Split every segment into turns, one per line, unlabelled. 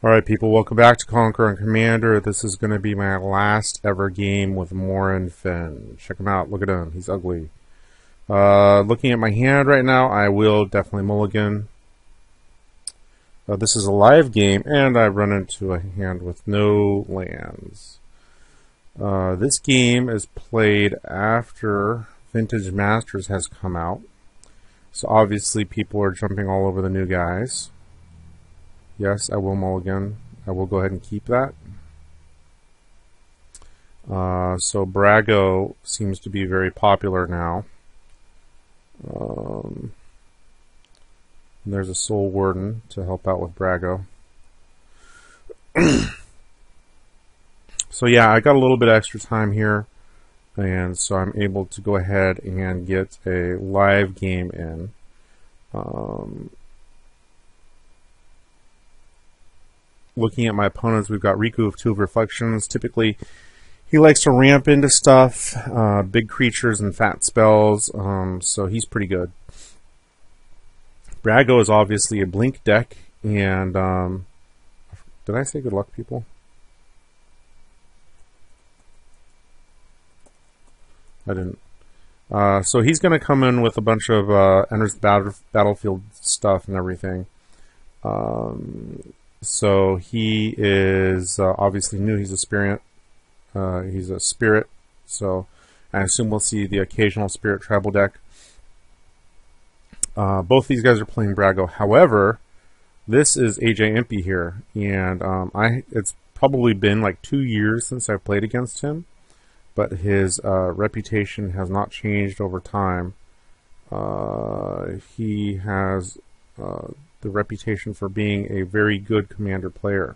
Alright people, welcome back to Conquer and Commander. This is going to be my last ever game with Morinfen. Check him out, look at him, he's ugly. Looking at my hand right now, I will definitely mulligan. This is a live game, and I run into a hand with no lands. This game is played after Vintage Masters has come out. So obviously people are jumping all over the new guys. Yes, I will mulligan. I will go ahead and keep that. So Brago seems to be very popular now. And there's a Soul Warden to help out with Brago. So yeah, I got a little bit extra time here, and so I'm able to go ahead and get a live game in. Looking at my opponents, we've got Riku of Two Reflections. Typically, he likes to ramp into stuff, big creatures and fat spells, so he's pretty good. Brago is obviously a blink deck, and did I say good luck, people? I didn't. So he's going to come in with a bunch of enters the battlefield stuff and everything. So he is obviously new. He's a spirit. So I assume we'll see the occasional spirit tribal deck. Both these guys are playing Brago. However, this is AJ Impey here, and it's probably been like 2 years since I've played against him, but his reputation has not changed over time. He has the reputation for being a very good commander player.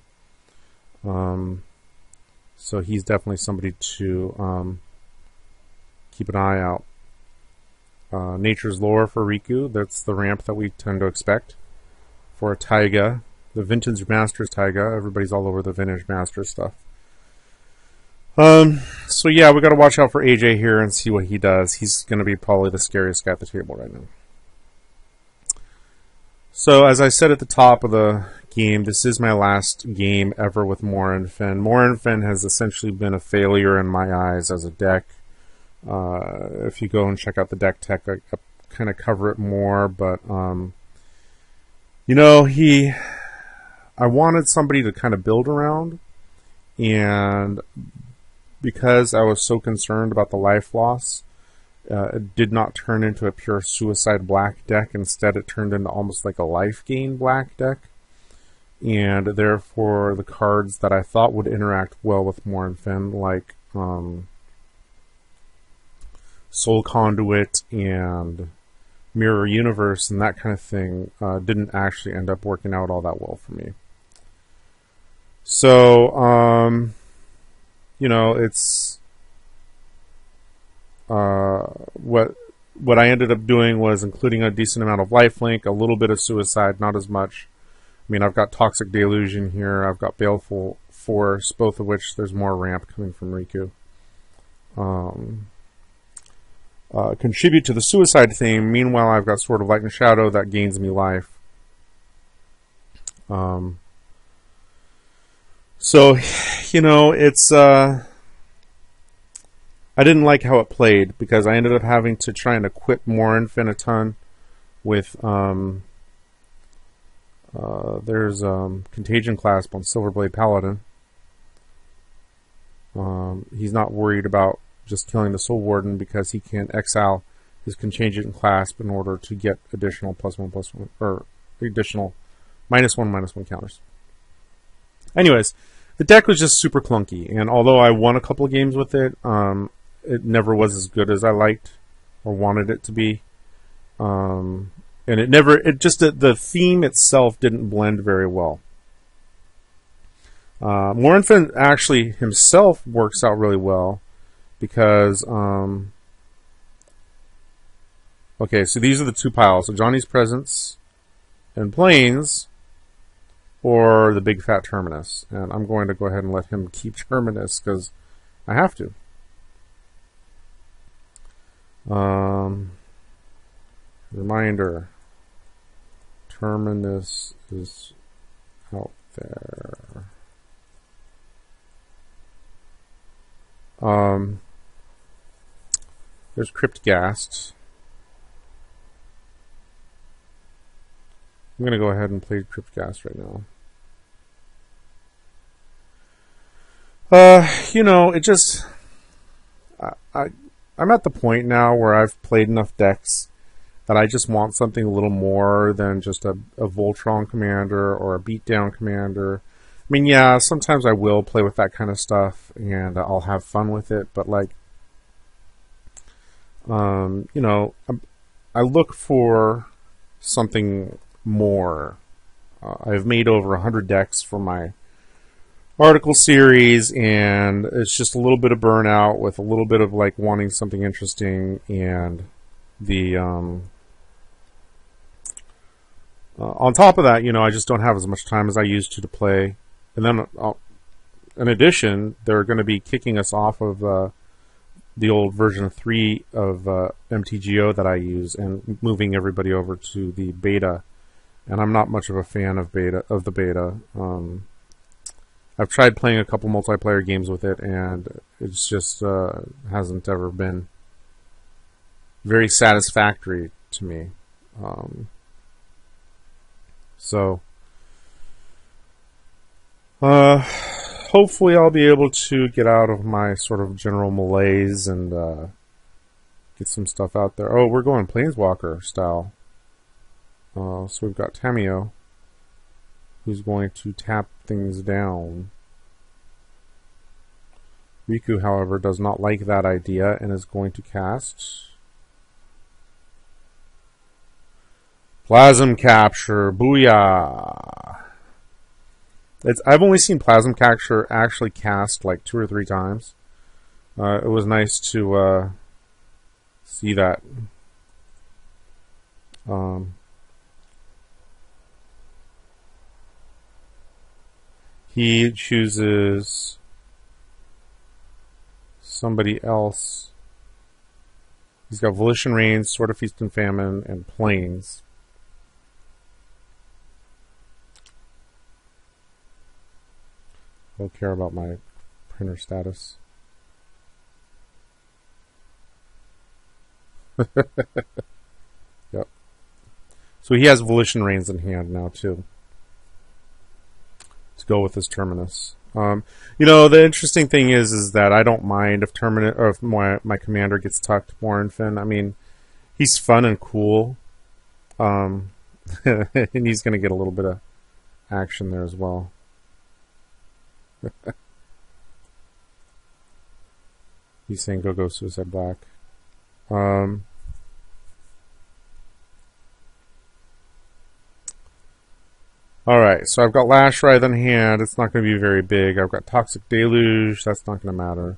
So he's definitely somebody to keep an eye out. Nature's Lore for Riku, that's the ramp that we tend to expect. For a Taiga, the Vintage Masters Taiga, everybody's all over the Vintage Masters stuff. So yeah, we got to watch out for AJ here and see what he does. He's going to be probably the scariest guy at the table right now. So, as I said at the top of the game, this is my last game ever with Morinfen. Morinfen has essentially been a failure in my eyes as a deck. If you go and check out the deck tech, I kind of cover it more, but, you know, I wanted somebody to kind of build around, and because I was so concerned about the life loss, it did not turn into a pure suicide black deck. Instead, it turned into almost like a life gain black deck. And therefore, the cards that I thought would interact well with Morinfen, like Soul Conduit and Mirror Universe and that kind of thing, didn't actually end up working out all that well for me. So, you know, it's... What I ended up doing was including a decent amount of lifelink, a little bit of suicide, not as much. I mean, I've got Toxic Delusion here, I've got Baleful Force, both of which there's more ramp coming from Riku. Contribute to the suicide theme. Meanwhile, I've got Sword of Light and Shadow that gains me life. So, you know, it's... I didn't like how it played because I ended up having to try and equip Morinfen a ton with there's Contagion Clasp on Silverblade Paladin. He's not worried about just killing the Soul Warden because he can exile his Contagion Clasp in order to get additional +1/+1 or additional -1/-1 counters. Anyways, the deck was just super clunky, and although I won a couple of games with it, it never was as good as I liked or wanted it to be. And the theme itself didn't blend very well. Morinfen actually himself works out really well because, okay, so these are the two piles. So Johnny's Presence and Plains, or the Big Fat Terminus. And I'm going to go ahead and let him keep Terminus because I have to. Reminder, Terminus is out there. There's Cryptghast. I'm going to go ahead and play Cryptghast right now. You know, it just... I'm at the point now where I've played enough decks that I just want something a little more than just a Voltron commander or a beatdown commander. I mean, yeah, sometimes I will play with that kind of stuff and I'll have fun with it, but like, you know, I look for something more. I've made over 100 decks for my article series, and it's just a little bit of burnout with a little bit of like wanting something interesting, and the on top of that, you know, I just don't have as much time as I used to play. And then in addition, they're going to be kicking us off of the old version 3 of MTGO that I use and moving everybody over to the beta, and I'm not much of a fan of the beta. I've tried playing a couple multiplayer games with it, and it's just hasn't ever been very satisfactory to me. So, hopefully I'll be able to get out of my sort of general malaise and get some stuff out there. Oh, we're going Planeswalker style. So we've got Tamio, who's going to tap things down. Riku, however, does not like that idea and is going to cast Plasm Capture. Booyah! I've only seen Plasm Capture actually cast like 2 or 3 times. It was nice to see that. He chooses somebody else. He's got Volition Reigns, Sword of Feast and Famine, and Plains. I don't care about my printer status. Yep. So he has Volition Reigns in hand now too, to go with his Terminus. You know, the interesting thing is that I don't mind if Terminus or if my commander gets tucked, Morinfen. I mean, he's fun and cool, and he's going to get a little bit of action there as well. He's saying go Suicide Black. Alright, so I've got Lash Writhe in hand. It's not going to be very big. I've got Toxic Deluge. That's not going to matter.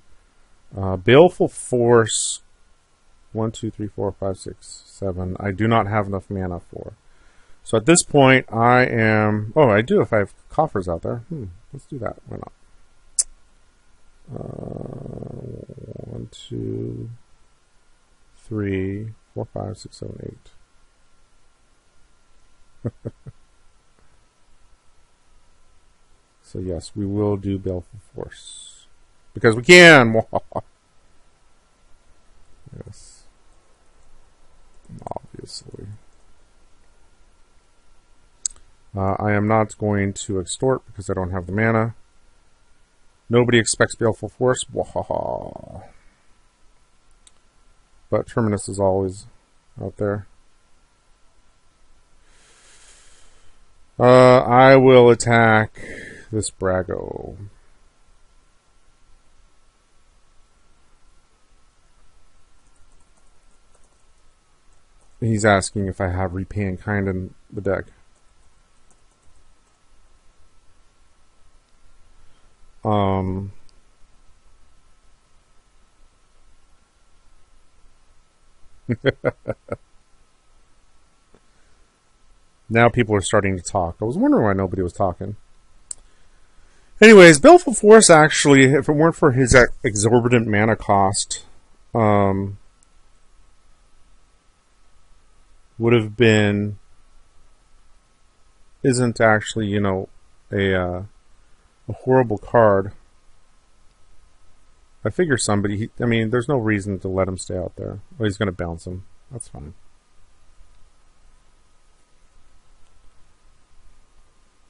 Baleful Force. 1, 2, 3, 4, 5, 6, 7. I do not have enough mana for. So at this point, I am... Oh, I do if I have coffers out there. Let's do that. Why not? 1, 2, 3, 4, 5, 6, 7, 8. So yes, we will do Baleful Force. Because we can! Yes. Obviously. I am not going to extort because I don't have the mana. Nobody expects Baleful Force. Wahaha. But Terminus is always out there. I will attack this Brago. He's asking if I have Repay in Kind in the deck. Now people are starting to talk. I was wondering why nobody was talking. Anyways, Baleful Force actually, if it weren't for his exorbitant mana cost, would have been... isn't actually, you know, a horrible card. I figure somebody... I mean, there's no reason to let him stay out there. Well, he's going to bounce him. That's fine.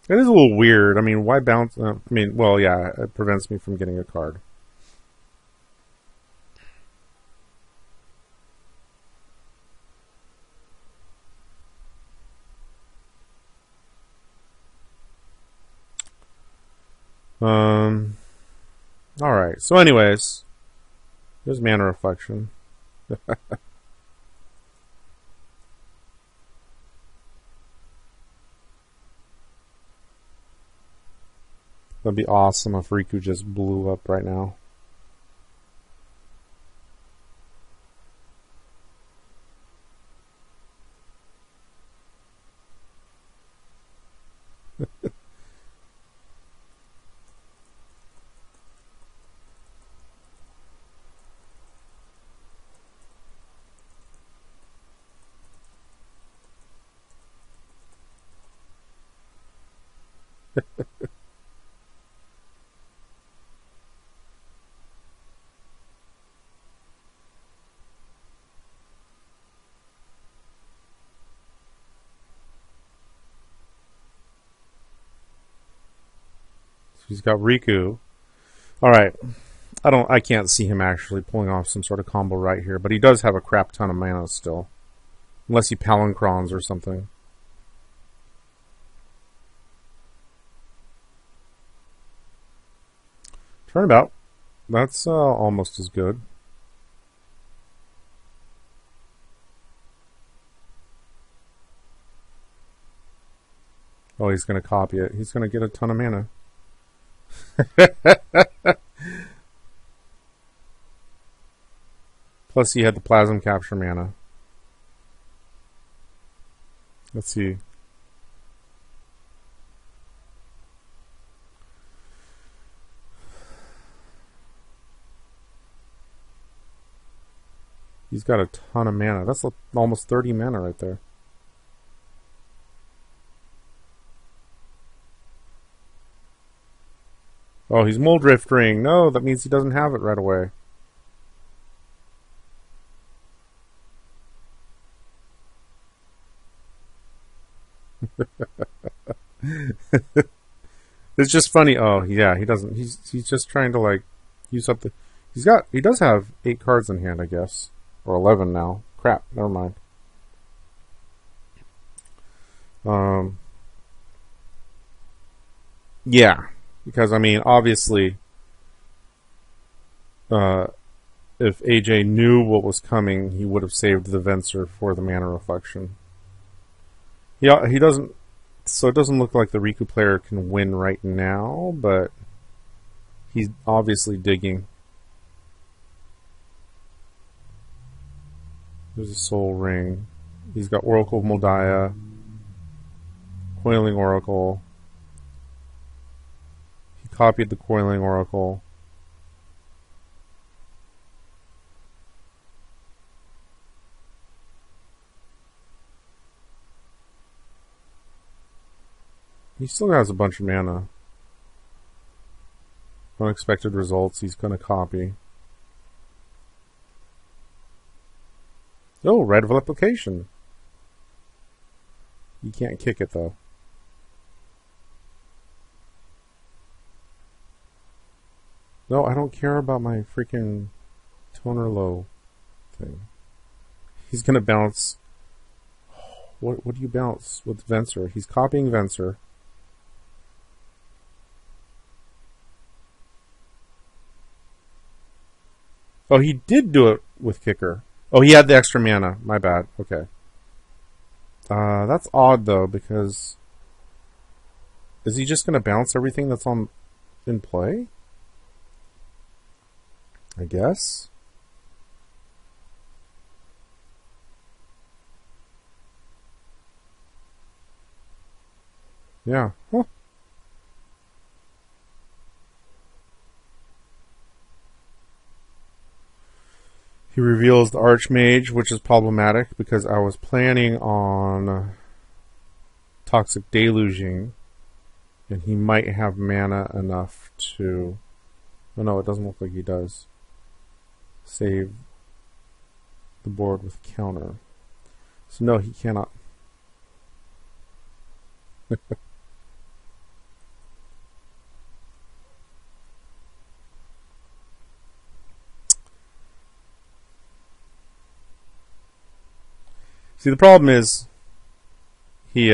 It is a little weird. I mean, why bounce... I mean, well, yeah, it prevents me from getting a card. Alright, so anyways, there's Mana Reflection. That'd be awesome if Riku just blew up right now. He's got Riku. Alright. I can't see him actually pulling off some sort of combo right here, but he does have a crap ton of mana still. Unless he Palancrons or something. Turnabout. That's almost as good. Oh, he's going to copy it. He's going to get a ton of mana. Plus he had the Plasm Capture mana. Let's see. He's got a ton of mana. That's almost 30 mana right there. Oh, he's Muldrifting. No, that means he doesn't have it right away. It's just funny. Oh, yeah, he doesn't. He's just trying to like use up the. He does have 8 cards in hand, I guess, or 11 now. Crap. Never mind. Yeah. Because, I mean, obviously, if AJ knew what was coming, he would have saved the Venser for the Mana Reflection. Yeah, he doesn't... So it doesn't look like the Riku player can win right now, but he's obviously digging. There's a Soul Ring. He's got Oracle of Moldiah, Coiling Oracle. Copied the Coiling Oracle. He still has a bunch of mana. Unexpected results he's going to copy. Oh, Rite of Replication. You can't kick it though. No, I don't care about my freaking toner low thing. He's going to bounce. What do you bounce with Venser? He's copying Venser. Oh, he did do it with Kicker. Oh, he had the extra mana. My bad. Okay. That's odd, though, because... Is he just going to bounce everything that's in play? I guess. Yeah. Huh. He reveals the Archmage, which is problematic because I was planning on Toxic Deluging And he might have mana enough to... Oh no, it doesn't look like he does. Save the board with counter. So no, he cannot. See, the problem is he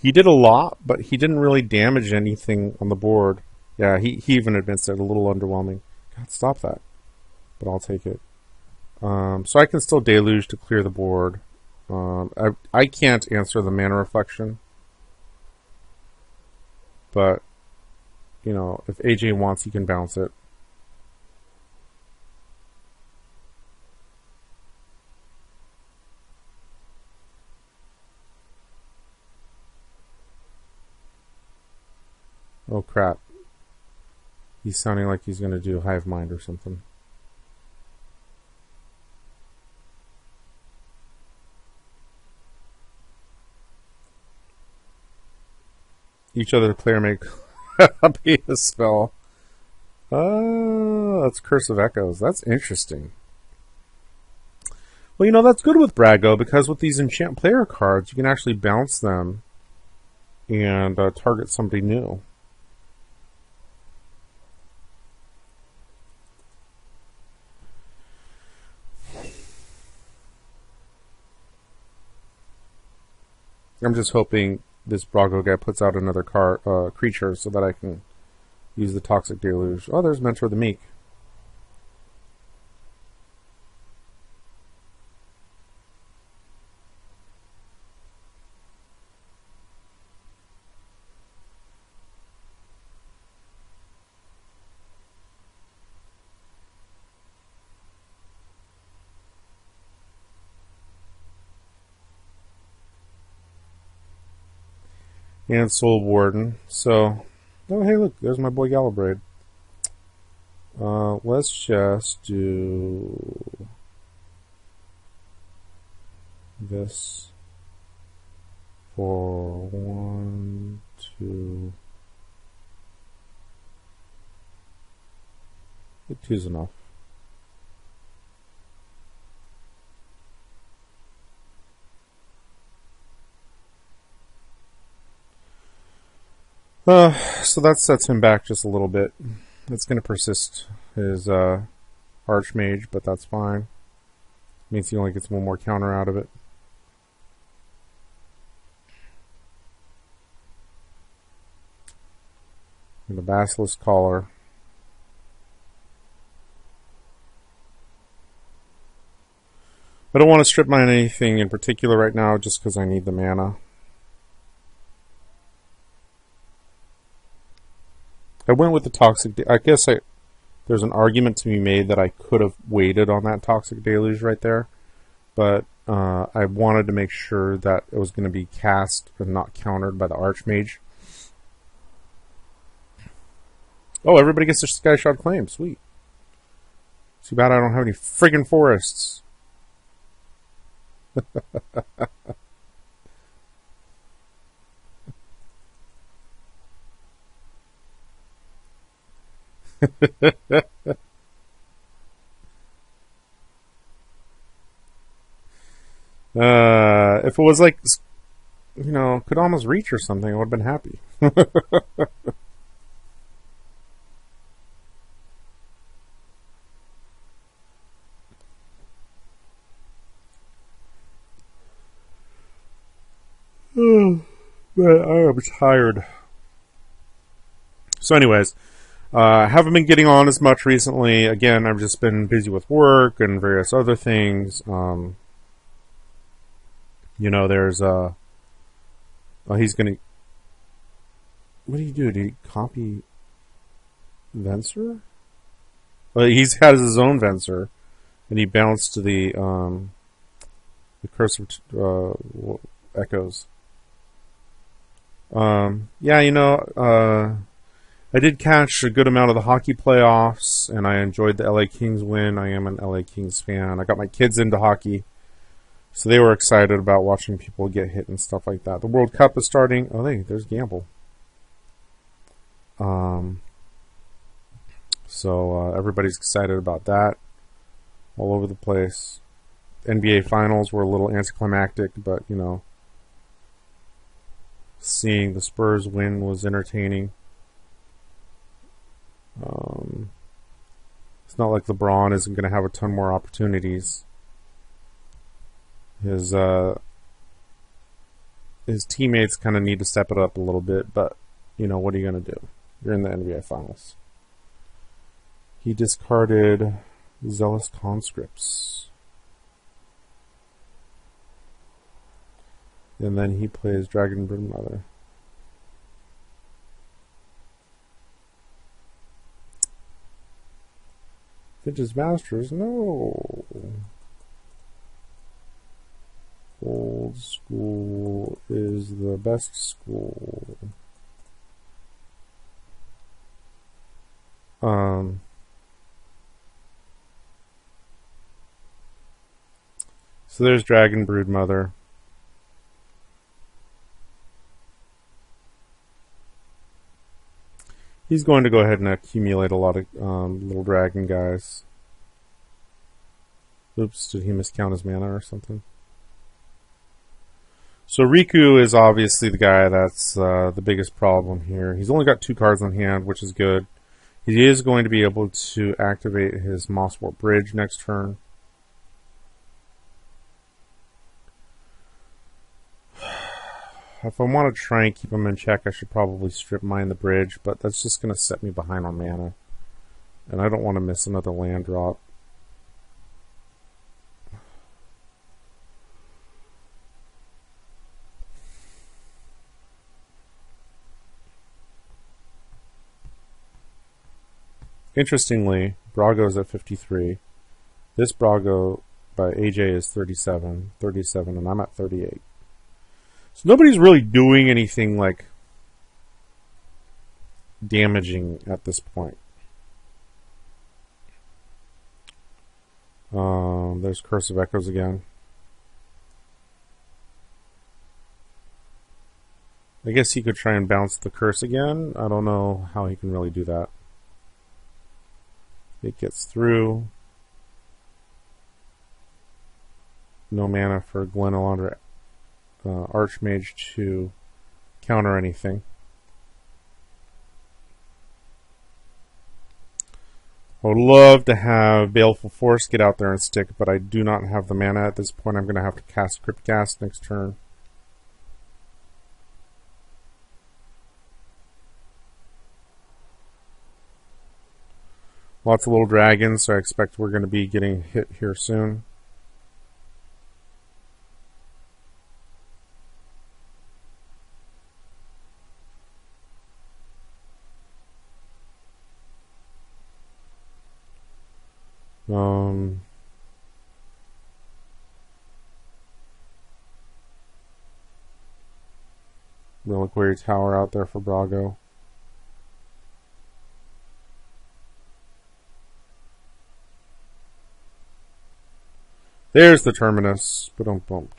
he did a lot, but he didn't really damage anything on the board. Yeah, he even admits it, a little underwhelming. God, stop that. But I'll take it. So I can still Deluge to clear the board. I can't answer the Mana Reflection. But, you know, if AJ wants, he can bounce it. Oh crap. He's sounding like he's going to do Hive Mind or something. Each other player may copy a spell. Oh, that's Curse of Echoes. That's interesting. Well, you know, that's good with Brago, because with these enchant player cards, you can actually bounce them and target somebody new. I'm just hoping this Brago guy puts out another creature so that I can use the Toxic Deluge. Oh, there's Mentor the Meek. And Soul Warden. So, oh hey look, there's my boy Galabraid. Let's just do this for 1, 2. I think 2's enough. So that sets him back just a little bit. It's going to persist his Archmage, but that's fine. Means he only gets one more counter out of it. And the Basilisk Collar. I don't want to strip mine anything in particular right now just because I need the mana. I went with the Toxic... I guess there's an argument to be made that I could have waited on that Toxic Deluge right there. But I wanted to make sure that it was going to be cast and not countered by the Archmage. Oh, everybody gets a Skyshot Claim. Sweet. Too bad I don't have any friggin' forests. If it was like, you know, could almost reach or something, I would have been happy. But I am tired. So anyways, I haven't been getting on as much recently. Again, I've just been busy with work and various other things. You know, there's oh, he's gonna... What do you do? Do you copy Venser? Well, he's has his own Venser, and he bounced to the Curse of Echoes. Yeah, you know, I did catch a good amount of the hockey playoffs, and I enjoyed the LA Kings win. I am an LA Kings fan. I got my kids into hockey, so they were excited about watching people get hit and stuff like that. The World Cup is starting. Oh, there's Gamble. So everybody's excited about that. All over the place. NBA Finals were a little anticlimactic, but, you know, seeing the Spurs win was entertaining. It's not like LeBron isn't going to have a ton more opportunities. His teammates kind of need to step it up a little bit, but, you know, what are you going to do? You're in the NBA Finals. He discarded Zealous Conscripts. And then he plays Dragon Broodmother. Vintage Masters, no. Old school is the best school. So there's Dragon Broodmother. He's going to go ahead and accumulate a lot of little dragon guys. Oops, did he miscount his mana or something? So Riku is obviously the guy that's the biggest problem here. He's only got 2 cards on hand, which is good. He is going to be able to activate his Mosswort Bridge next turn. If I want to try and keep him in check, I should probably strip mine the bridge, but that's just going to set me behind on mana. And I don't want to miss another land drop. Interestingly, Brago's at 53. This Brago by AJ is 37, and I'm at 38. So nobody's really doing anything like damaging at this point. There's Curse of Echoes again. I guess he could try and bounce the curse again. I don't know how he can really do that. It gets through. No mana for Glenelonder Archmage to counter anything. I would love to have Baleful Force get out there and stick, but I do not have the mana at this point. I'm going to have to cast Cryptcast next turn. Lots of little dragons, so I expect we're going to be getting hit here soon. Reliquary Tower out there for Brago. There's the Terminus. Ba-dum-bum.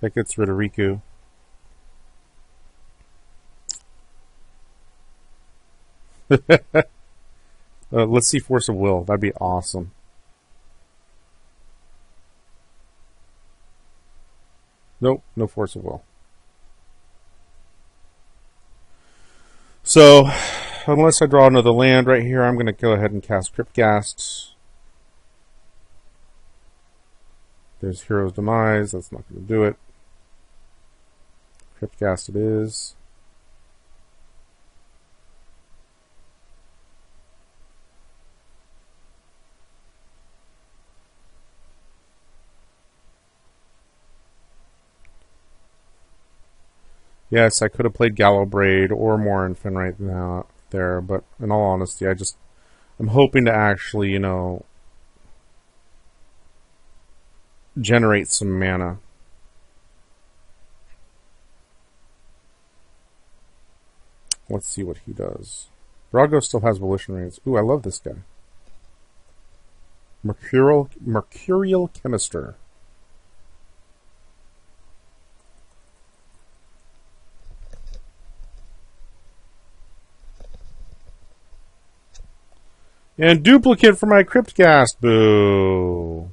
That gets rid of Riku. Let's see Force of Will. That'd be awesome. Nope, no Force of Will. So, unless I draw another land right here, I'm going to go ahead and cast Cryptcast. There's Hero's Demise. That's not going to do it. Cryptcast it is. Yes, I could have played Gallowbraid or Morinfen right now there, but in all honesty, I'm hoping to actually, you know, generate some mana. Let's see what he does. Brago still has Volition Rains. Ooh, I love this guy. Mercurial Chemister. And duplicate for my Cryptcast. Boo.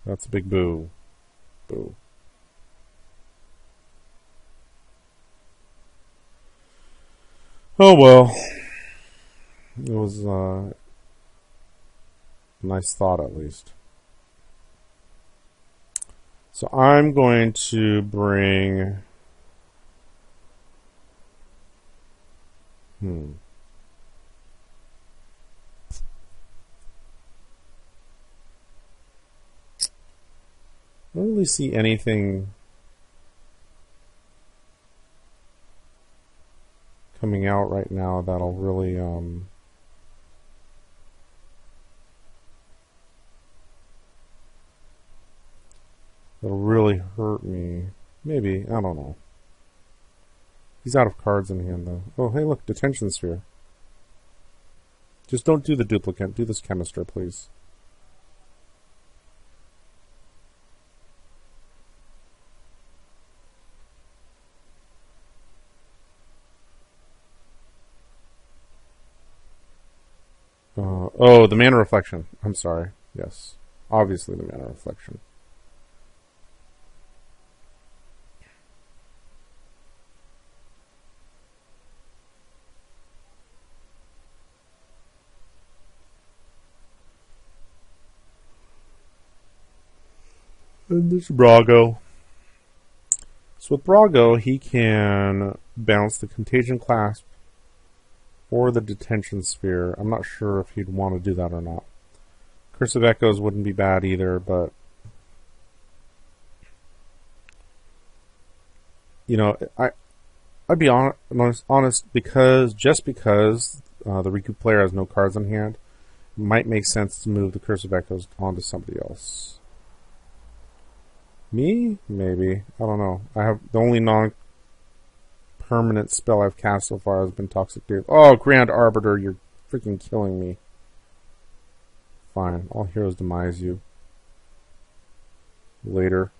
That's a big boo. Boo. Oh well. It was a nice thought, at least. So I'm going to bring... I don't really see anything coming out right now that'll really hurt me. Maybe, I don't know. He's out of cards in hand, though. Oh, hey, look, Detention Sphere. Just don't do the duplicate. Do this Chemister, please. Oh, the Mana Reflection. I'm sorry. Yes. Obviously the Mana Reflection. And this Brago. So with Brago, he can bounce the Contagion Clasp or the Detention Sphere. I'm not sure if he'd want to do that or not. Curse of Echoes wouldn't be bad either, but you know, I'd be honest because the Riku player has no cards in hand, it might make sense to move the Curse of Echoes onto somebody else. Me? Maybe. I don't know. I have the only non-permanent spell I've cast so far has been Toxic Death. Oh, Grand Arbiter, you're freaking killing me. Fine. All heroes demise you. Later.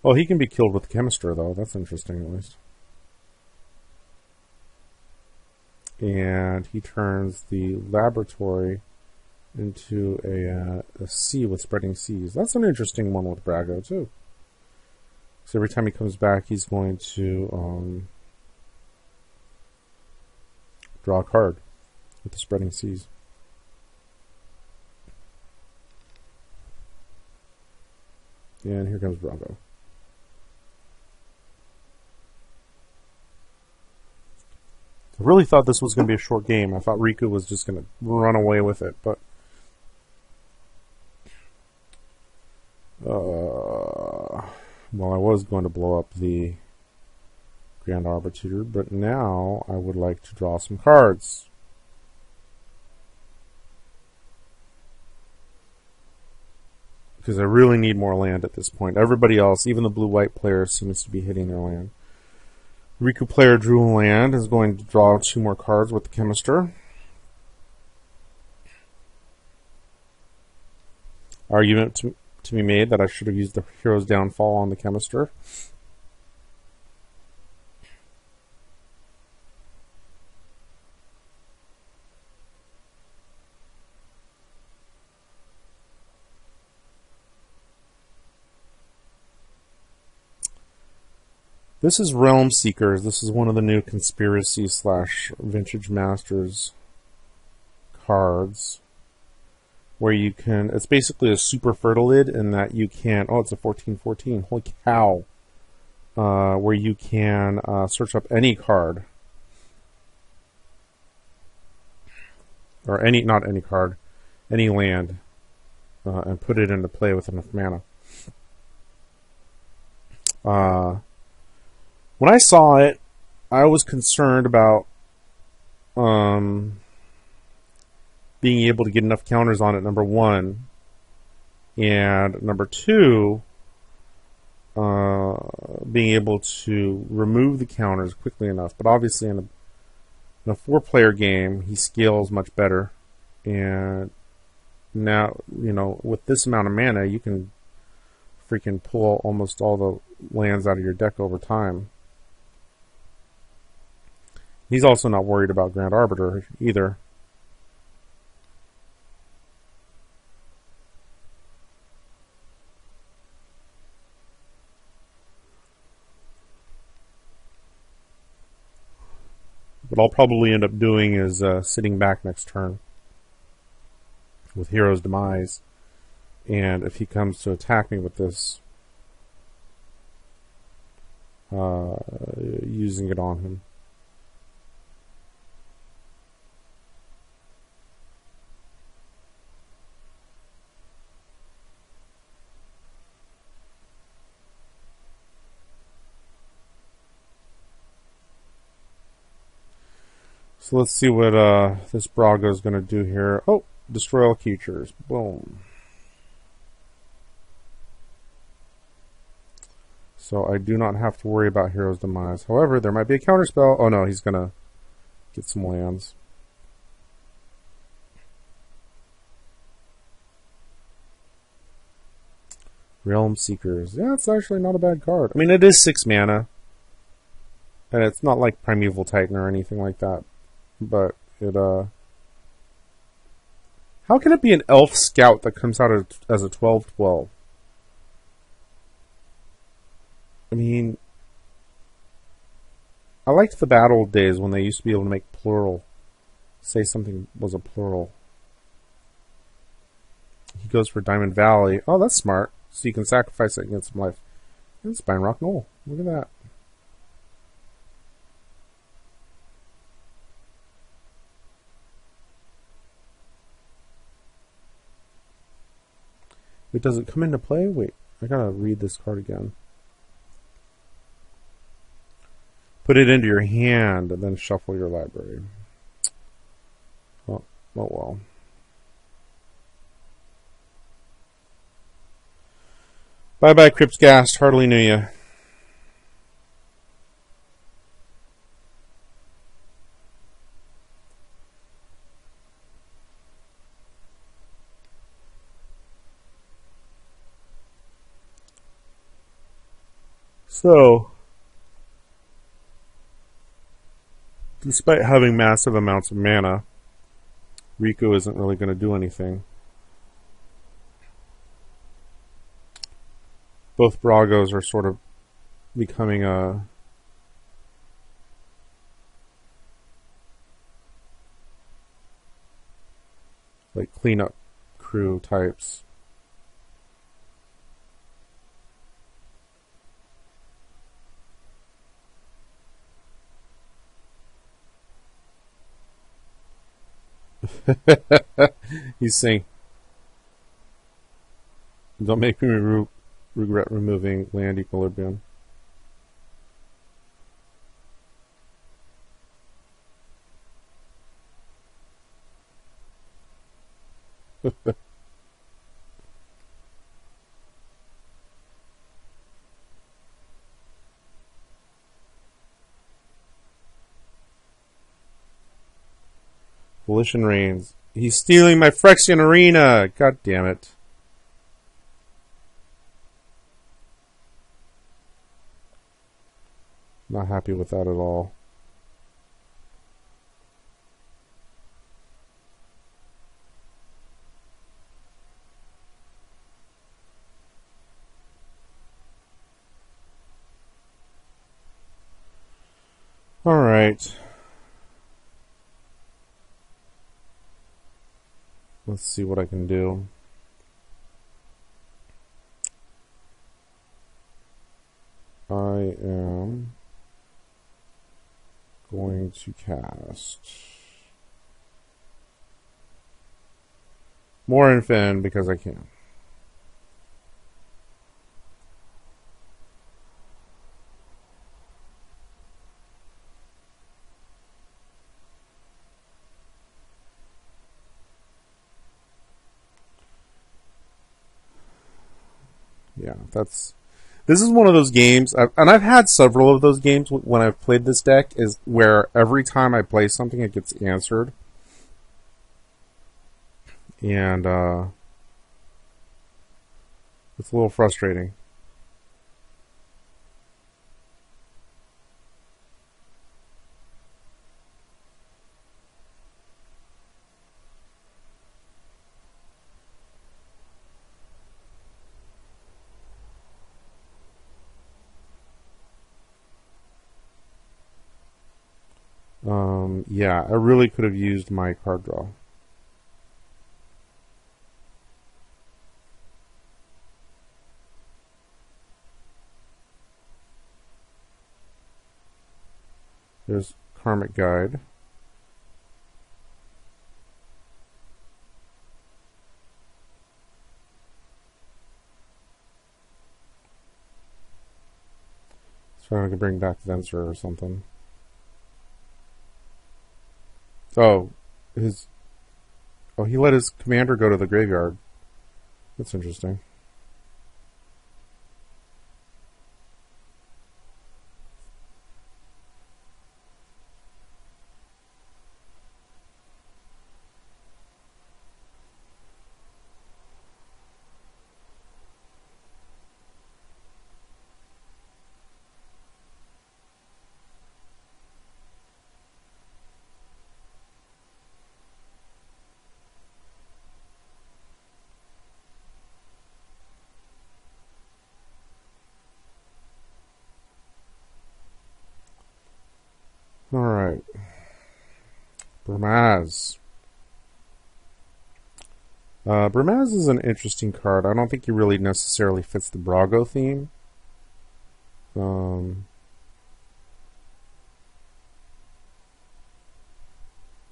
Oh, he can be killed with Chemister, though. That's interesting, at least. And he turns the Laboratory into a sea with Spreading Seas. That's an interesting one with Brago, too. So every time he comes back, he's going to draw a card with the Spreading Seas. And here comes Brago. I really thought this was going to be a short game. I thought Riku was just going to run away with it, but well, I was going to blow up the Grand Arbiter, but now I would like to draw some cards. Because I really need more land at this point. Everybody else, even the blue-white player, seems to be hitting their land. Riku player drew a land, is going to draw 2 more cards with the Chemister. Argument to be made that I should have used the Hero's Downfall on the Chemister. This is Realm Seekers. This is one of the new Conspiracy / Vintage Masters cards. Where you can, it's basically a super fertilid in that you can, oh, it's a 14/14, holy cow. Where you can search up any card. Or not any card, any land. And put it into play with enough mana. When I saw it, I was concerned about being able to get enough counters on it, number 1. And number 2, being able to remove the counters quickly enough. But obviously in In a 4-player game, he scales much better. And now, with this amount of mana, you can freaking pull almost all the lands out of your deck over time. He's also not worried about Grand Arbiter either. What I'll probably end up doing is sitting back next turn with Hero's Demise. And if he comes to attack me with this, using it on him. So let's see what this Brago is going to do here. Oh, destroy all creatures. Boom. So I do not have to worry about Hero's Demise. However, there might be a counterspell. Oh no, he's going to get some lands. Realm Seekers. Yeah, it's actually not a bad card. I mean, it is 6 mana. And it's not like Primeval Titan or anything like that. But it, how can it be an Elf Scout that comes out as a 12/12? I mean, I liked the bad old days when they used to be able to make plural. Say something was a plural. He goes for Diamond Valley. Oh, that's smart. So you can sacrifice it and get some life. And Spine Rock Knoll. Look at that. Wait, does it come into play? Wait, I gotta read this card again. Put it into your hand and then shuffle your library. Oh well. Bye-bye, Cripsgast. Hardly knew ya. So, despite having massive amounts of mana, Riku isn't really going to do anything. Both Bragos are sort of becoming a like cleanup crew types. He's saying, "Don't make me regret removing land equilibrium." Volition reigns. He's stealing my Phyrexian Arena! God damn it. Not happy with that at all. Alright. Let's see what I can do. I am going to cast Morinfen because I can. Yeah, that's This is one of those games, and I've had several of those games when I've played this deck, is where every time I play something, it gets answered. And it's a little frustrating. Yeah, I really could have used my card draw. There's Karmic Guide. So I can bring back Venser or something. Oh, he let his commander go to the graveyard. That's interesting. Alright. Brimaz. Brimaz is an interesting card. I don't think he really necessarily fits the Brago theme.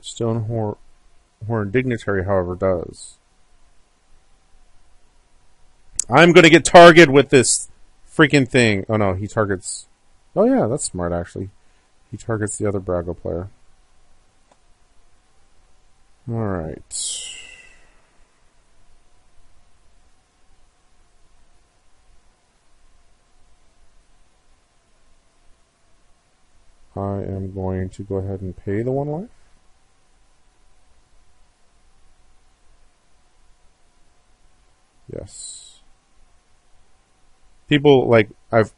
Stonehorn Dignitary, however, does. I'm going to get targeted with this freaking thing. Oh no, he targets... Oh yeah, that's smart actually. He targets the other Brago player. Alright. I am going to go ahead and pay the 1 life. Yes. People, like, I've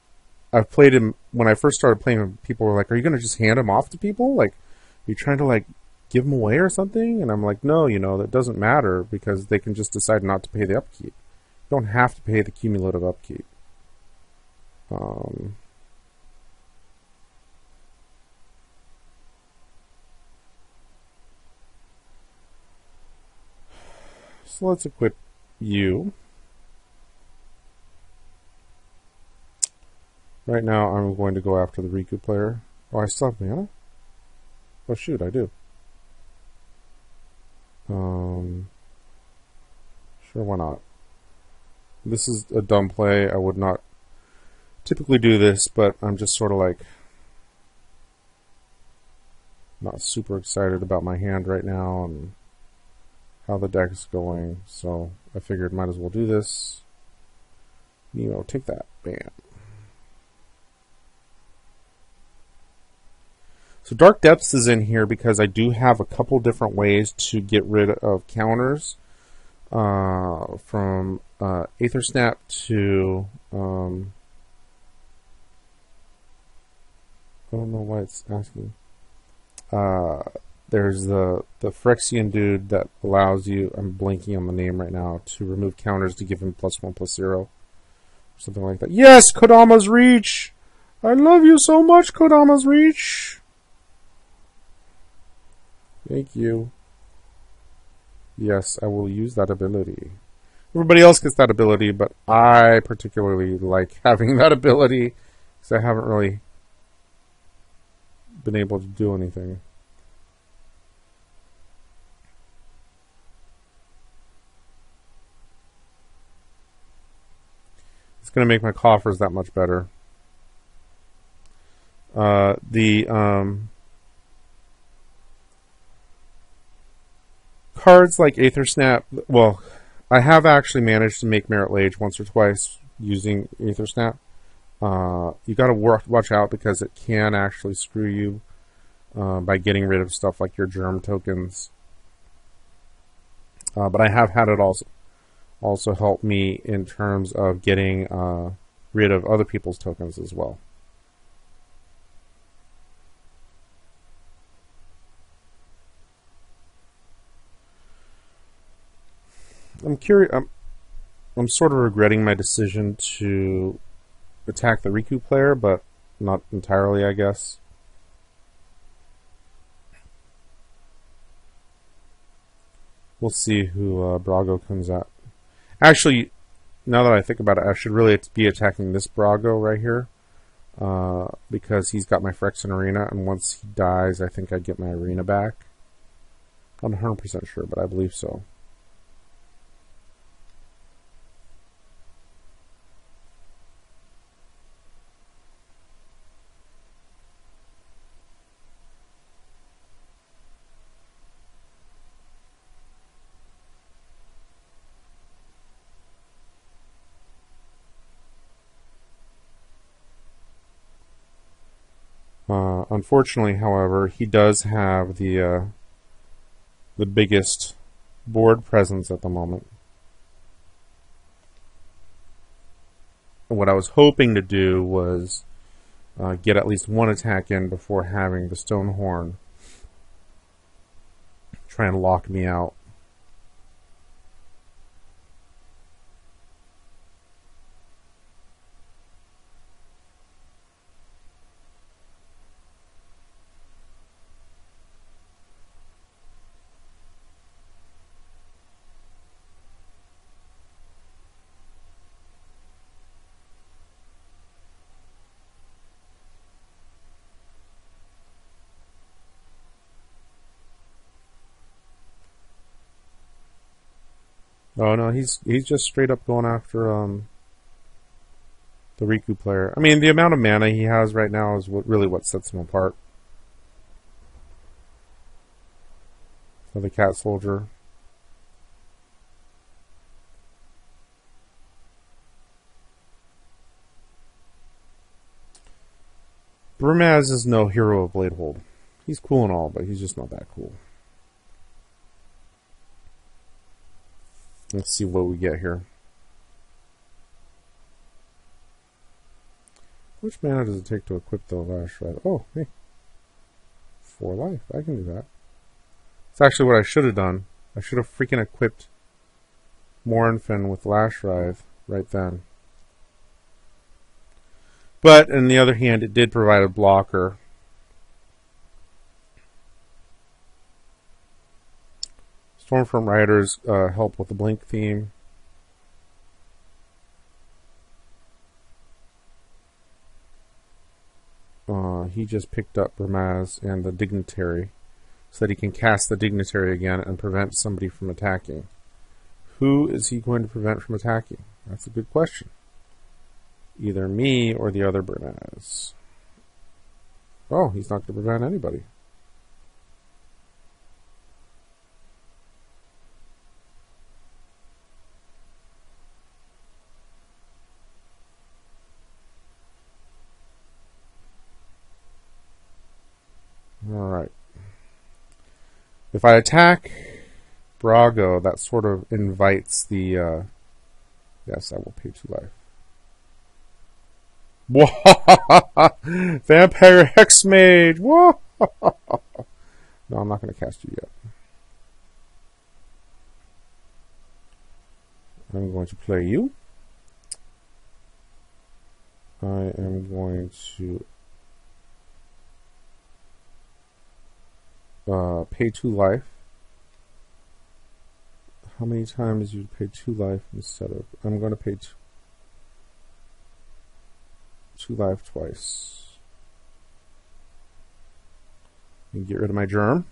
played him, when I first started playing him, people were like, are you going to just hand him off to people? Like, are you trying to, like, give him away or something? And I'm like, no, that doesn't matter, because they can just decide not to pay the upkeep. You don't have to pay the cumulative upkeep. So let's equip you. Right now, I'm going to go after the Riku player. Oh, I still have mana? Oh, shoot, I do. Sure, why not? This is a dumb play. I would not typically do this, but I'm just sort of like not super excited about my hand right now and how the deck is going. So I figured might as well do this. Take that. Bam. So Dark Depths is in here because I do have a couple different ways to get rid of counters. From Aether Snap to... I don't know why it's asking. There's the Phyrexian dude that allows you, I'm blanking on the name right now, to remove counters to give him +1/+0. Or something like that. Yes! Kodama's Reach! I love you so much, Kodama's Reach! Thank you. Yes, I will use that ability. Everybody else gets that ability, but I particularly like having that ability because I haven't really been able to do anything. It's going to make my coffers that much better. Cards like Aether Snap, well, I have actually managed to make Merit Lage once or twice using Aether Snap. You got to watch out because it can actually screw you by getting rid of stuff like your germ tokens. But I have had it also help me in terms of getting rid of other people's tokens as well. I'm curious. I'm sort of regretting my decision to attack the Riku player, but not entirely, I guess. We'll see who Brago comes at. Actually, now that I think about it, I should really be attacking this Brago right here. Because he's got my Phyrexian Arena, and once he dies, I think I get my arena back. I'm not 100% sure, but I believe so. Unfortunately, however, he does have the biggest board presence at the moment. And what I was hoping to do was get at least one attack in before having the Stonehorn try and lock me out. Oh no, he's just straight up going after the Riku player. I mean, the amount of mana he has right now is what sets him apart. So the Cat Soldier. Brimaz is no hero of Bladehold. He's cool and all, but he's just not that cool. Let's see what we get here. Which mana does it take to equip the Lash Ride? Oh, hey. 4 life. I can do that. It's actually what I should have done. I should have freaking equipped Morinfen with Lash Ride right then. But, on the other hand, it did provide a blocker. Stormfront Riders help with the Blink theme. He just picked up Brimaz and the Dignitary so that he can cast the Dignitary again and prevent somebody from attacking. Who is he going to prevent from attacking? That's a good question. Either me or the other Brimaz. Oh, he's not going to prevent anybody. Alright. If I attack Brago, that sort of invites the... yes, I will pay 2 life. Vampire Hexmage! Whoa! No, I'm not going to cast you yet. I'm going to play you. I am going to pay 2 life. How many times you pay 2 life instead of... I'm going to pay 2 life twice. And get rid of my germ.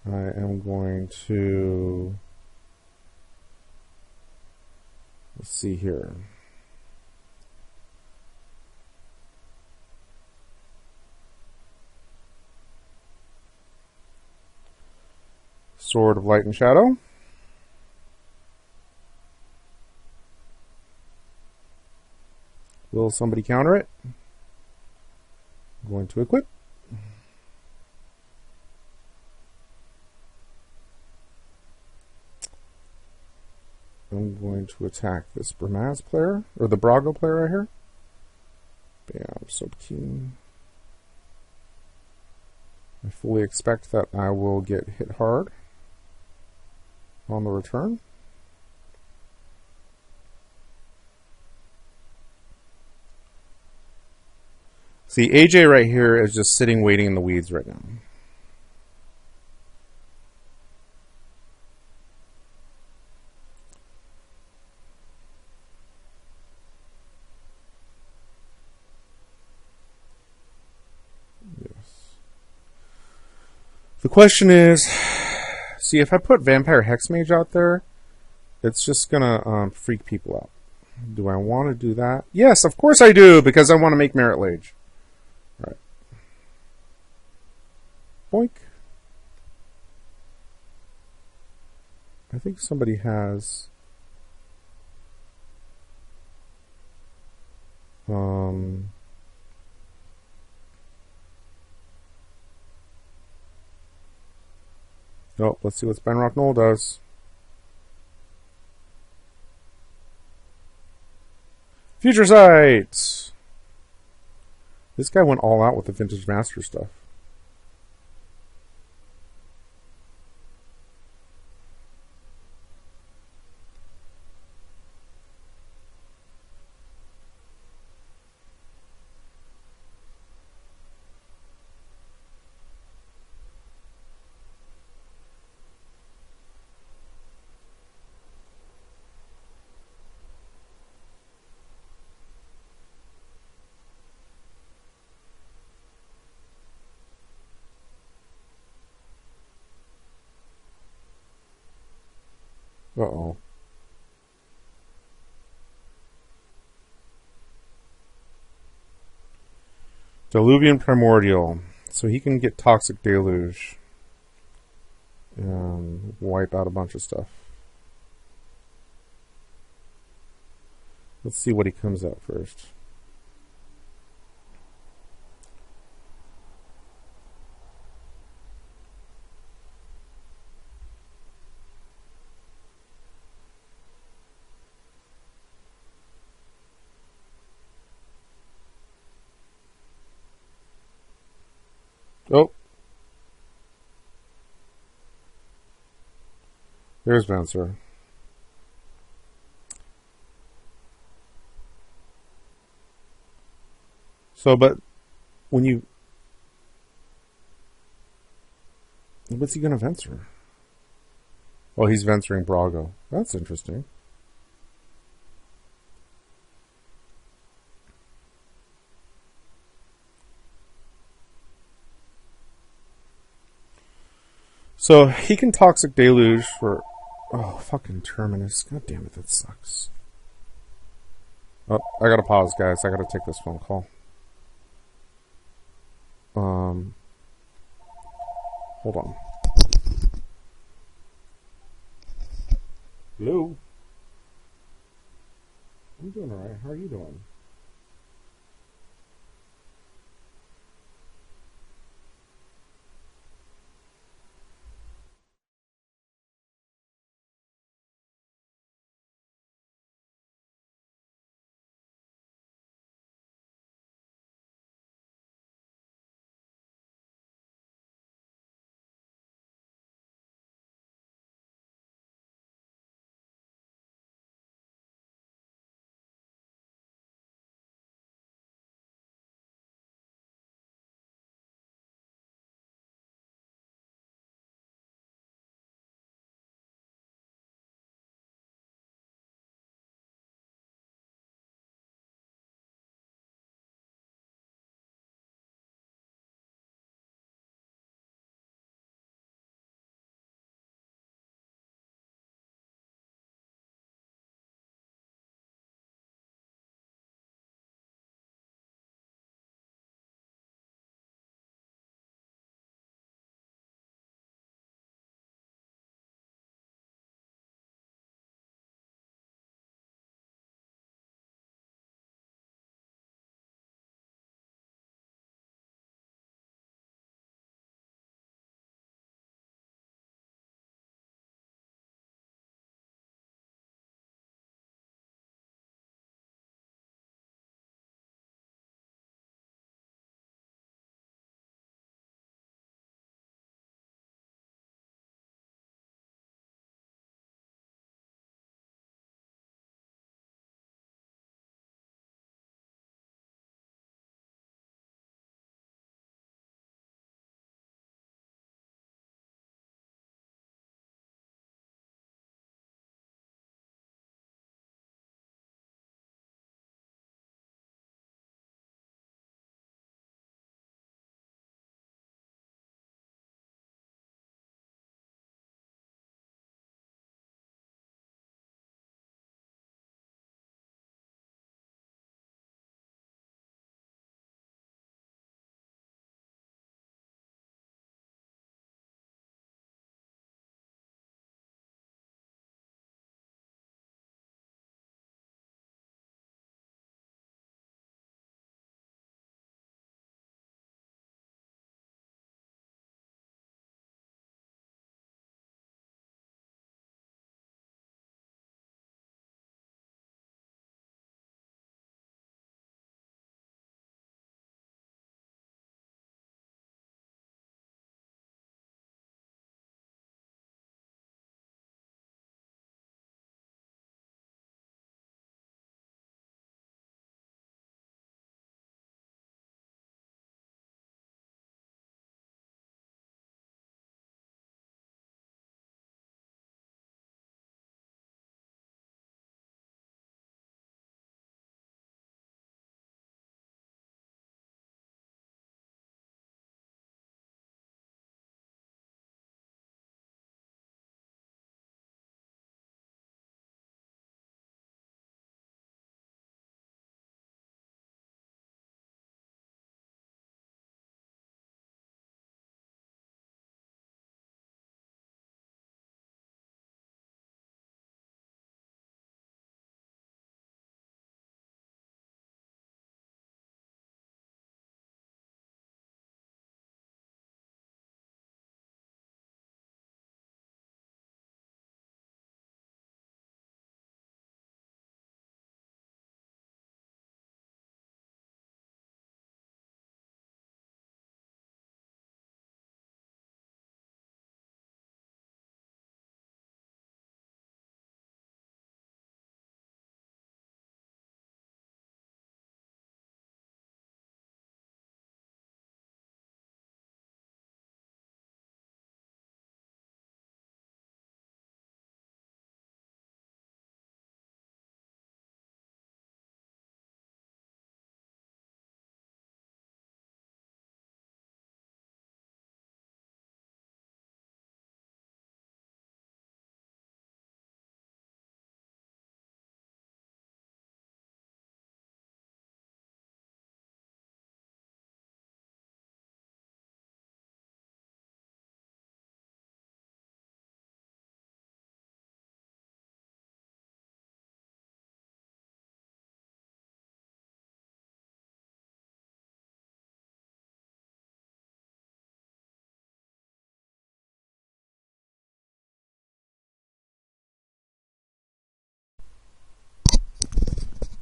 I am going to... let's see here. Sword of Light and Shadow. Will somebody counter it? I'm going to equip. I'm going to attack this Bramaz player, or the Brago player right here. Bam, Soap-Keen. I fully expect that I will get hit hard on the return. See, AJ right here is just sitting waiting in the weeds right now. Yes. The question is, see, if I put Vampire Hexmage out there, it's just gonna freak people out. Do I want to do that? Yes, of course I do, because I want to make Merit Lage. Right. Boink. I think somebody has... Oh, let's see what Spenrock Knoll does. Future Sight! This guy went all out with the Vintage Master stuff. Uh-oh. Diluvian Primordial. So he can get Toxic Deluge. And wipe out a bunch of stuff. Let's see what he comes out first. Oh. There's Venser. So, but when you... What's he going to Venser? Oh, he's Venturing Brago. That's interesting. So, he can Toxic Deluge for... Oh, fucking Terminus. God damn it, that sucks. Oh, I gotta pause, guys. I gotta take this phone call. Hold on. Hello? I'm doing alright. How are you doing?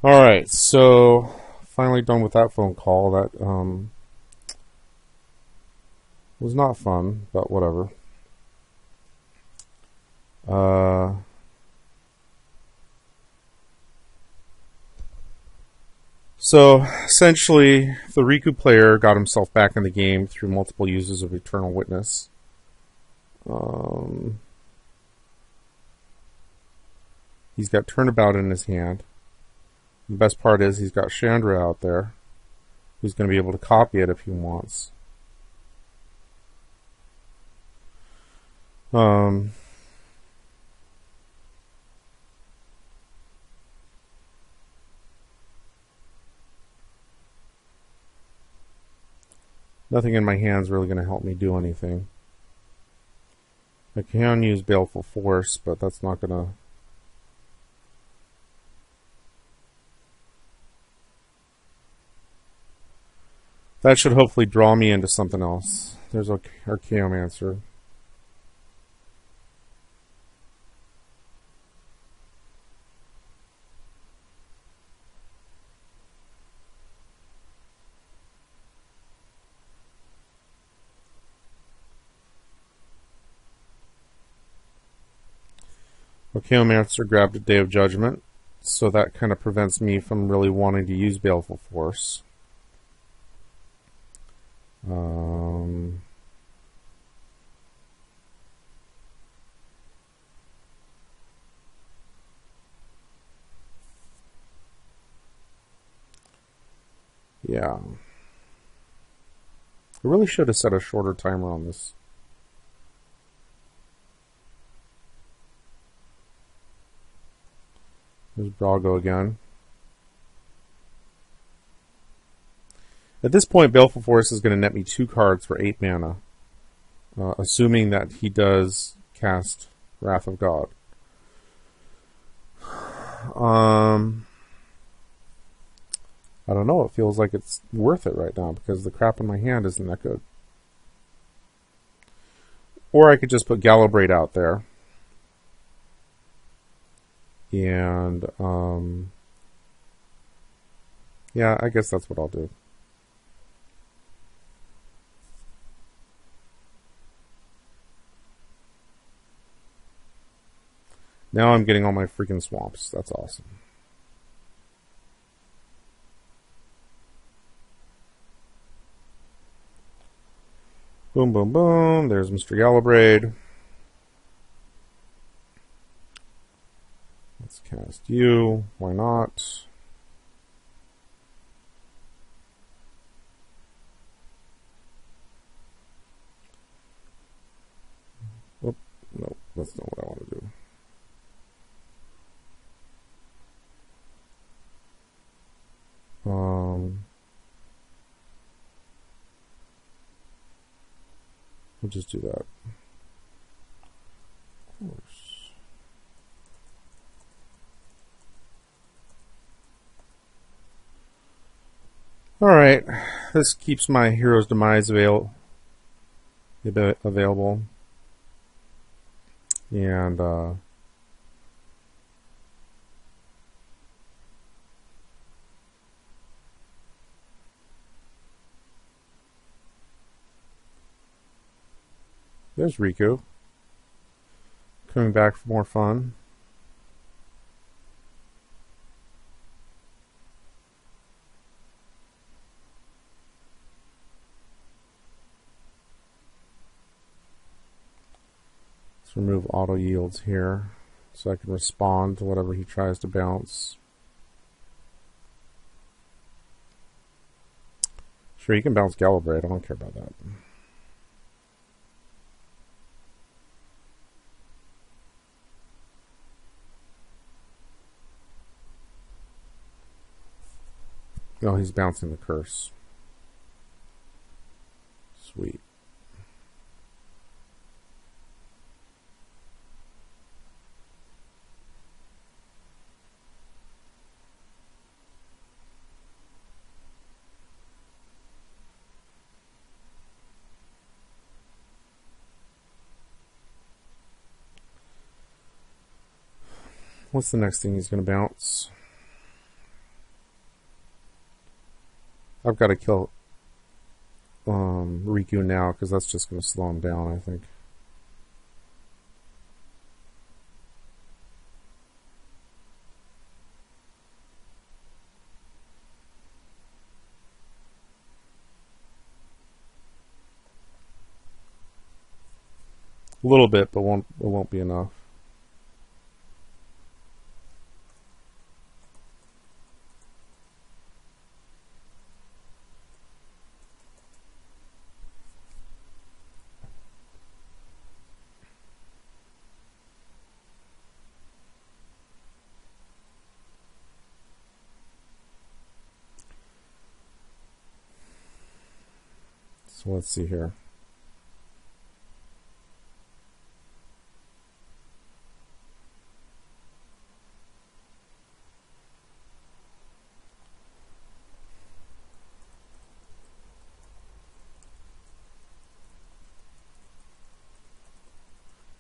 Alright, so finally done with that phone call. That was not fun, but whatever. So essentially, the Riku player got himself back in the game through multiple uses of Eternal Witness. He's got Turnabout in his hand. The best part is he's got Chandra out there, who's going to be able to copy it if he wants. Nothing in my hand is really going to help me do anything. I can use Baleful Force, but that's not going to... That should hopefully draw me into something else. There's our Archaeomancer. Archaeomancer grabbed a Day of Judgment, so that kind of prevents me from really wanting to use Baleful Force. Yeah. I really should have set a shorter timer on this. There's Brago again. At this point, Baleful Force is going to net me 2 cards for 8 mana, assuming that he does cast Wrath of God. I don't know, it feels like it's worth it right now because the crap in my hand isn't that good. Or I could just put Galabrate out there. And, yeah, I guess that's what I'll do. Now I'm getting all my freaking swamps. That's awesome. Boom, boom, boom. There's Mr. Galabrade. Let's cast you. Why not? Oop, no, that's not what I want to do. We'll just do that. Of course. Alright, this keeps my Hero's Demise available. And, there's Riku. Coming back for more fun. Let's remove auto yields here so I can respond to whatever he tries to bounce. Sure, you can bounce Galabrate. I don't care about that. Oh, he's bouncing the curse. Sweet. What's the next thing he's going to bounce? I've got to kill Riku now because that's just going to slow him down, I think. A little bit, but it won't be enough. So let's see here.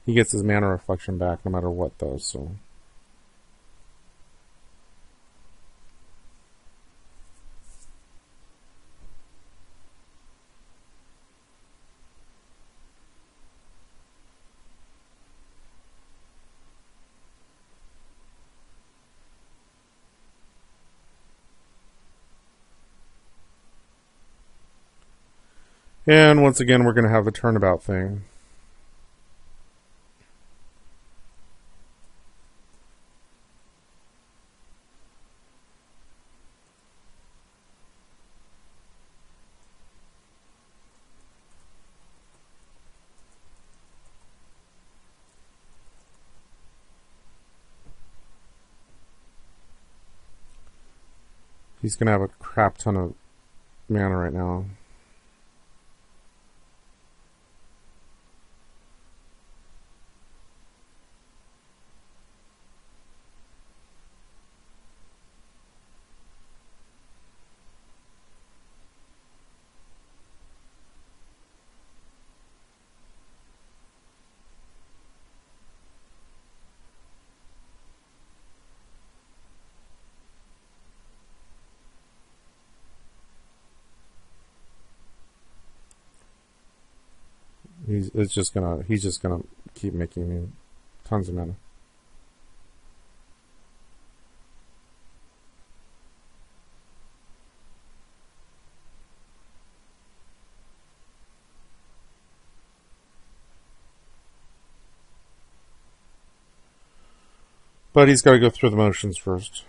He gets his mana reflection back no matter what, though, so... And once again, we're going to have the turnabout thing. He's going to have a crap ton of mana right now. He's just gonna keep making me tons of mana. But he's got to go through the motions first.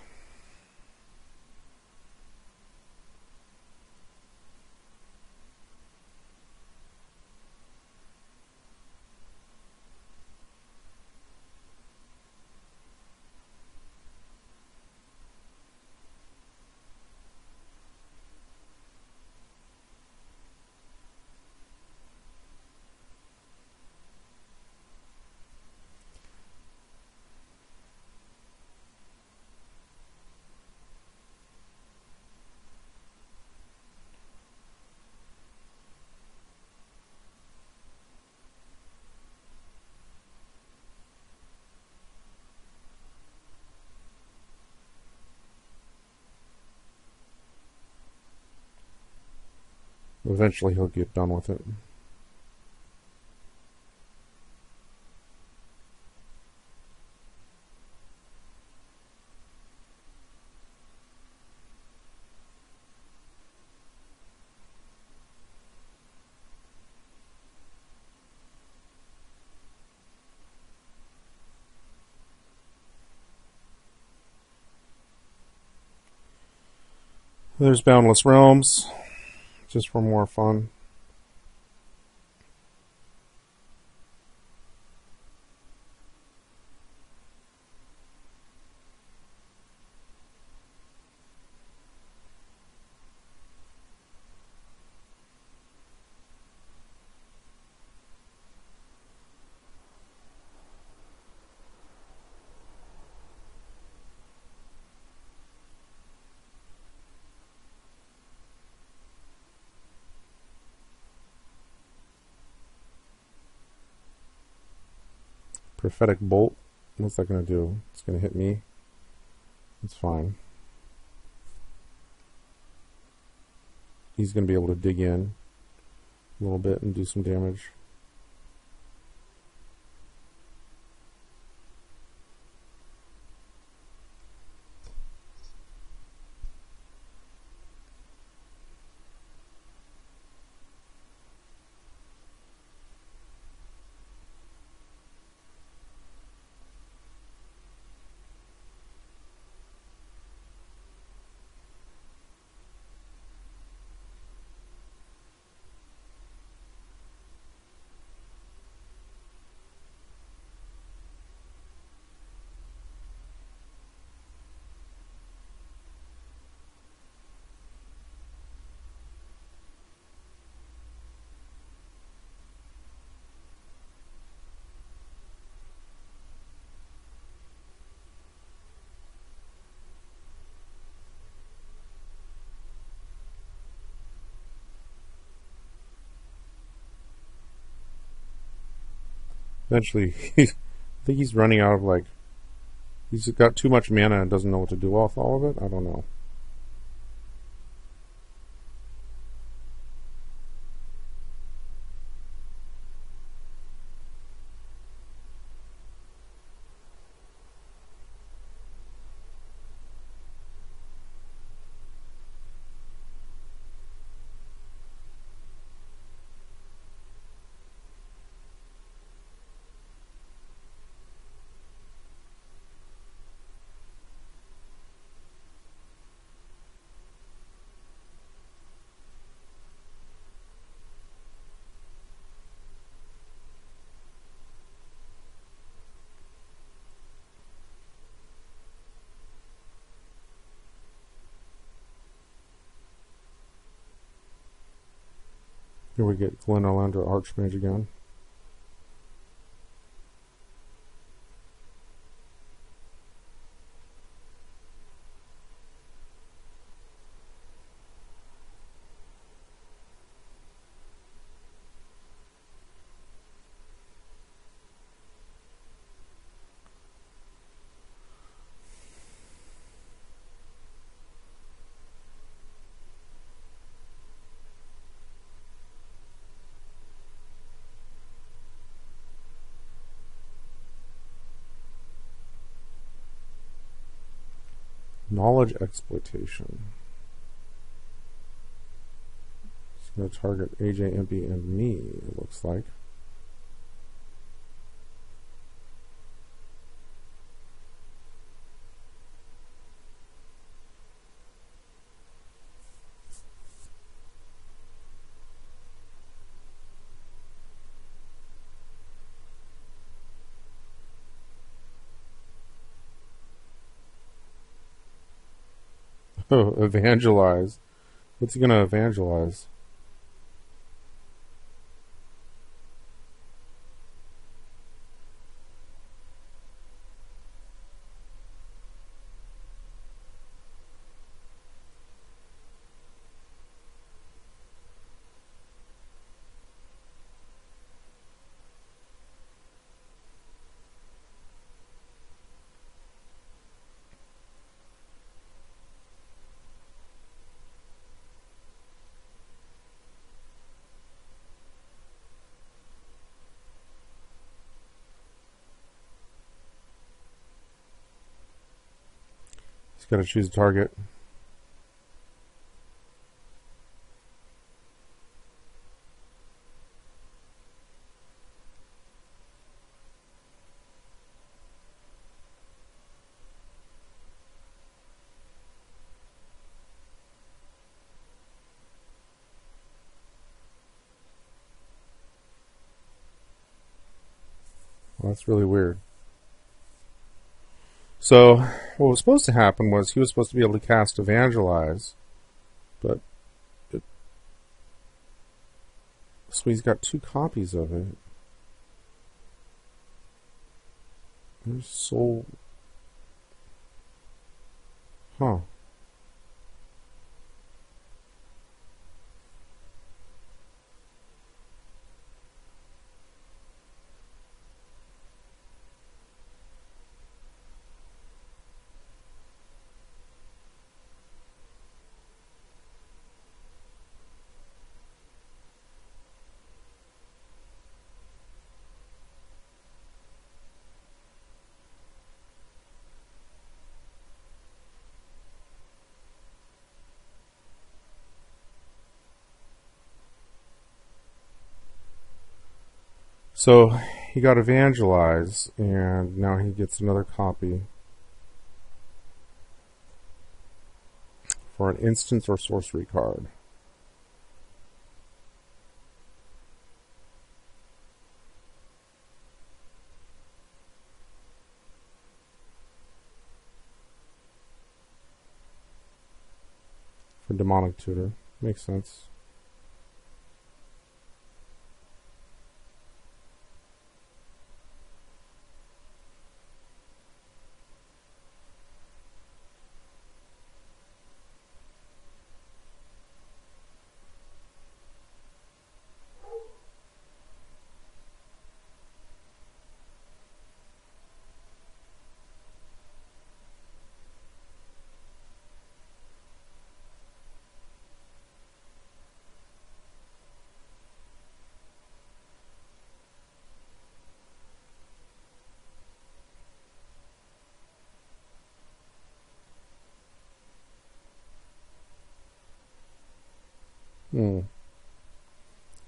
Eventually he'll get done with it. There's Boundless Realms, just for more fun. Prophetic Bolt. What's that going to do? It's going to hit me. It's fine. he's going to be able to dig in a little bit and do some damage. Eventually, I think he's running out of, like, he's got too much mana and doesn't know what to do with all of it. I don't know. Here we get Glen Orlando Archmage again. Knowledge exploitation. It's going to target AJ, MP, and me, it looks like. Oh, evangelize. What's he going to evangelize? He's got to choose a target. Well, that's really weird. So, what was supposed to happen was he was supposed to be able to cast Evangelize, but so he's got 2 copies of it. There's Soul. Huh. So he got Evangelize, and now he gets another copy for an instance or sorcery card. For Demonic Tutor. Makes sense.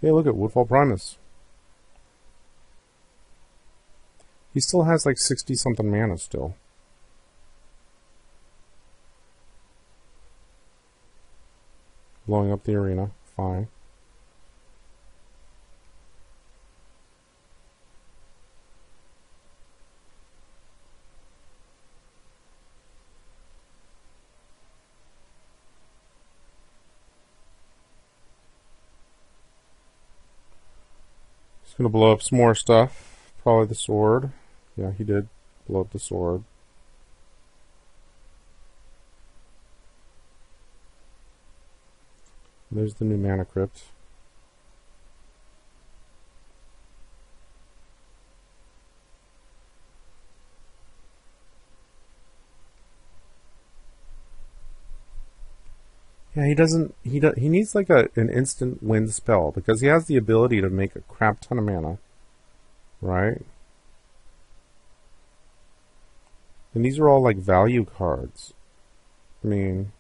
Hey, look at Woodfall Primus. He still has like 60-something mana still. Blowing up the arena. Fine. He's going to blow up some more stuff. Probably the sword. Yeah, he did blow up the sword. There's the new Mana Crypt. Yeah, he needs like an instant wind spell because he has the ability to make a crap ton of mana. Right? And these are all like value cards. I mean,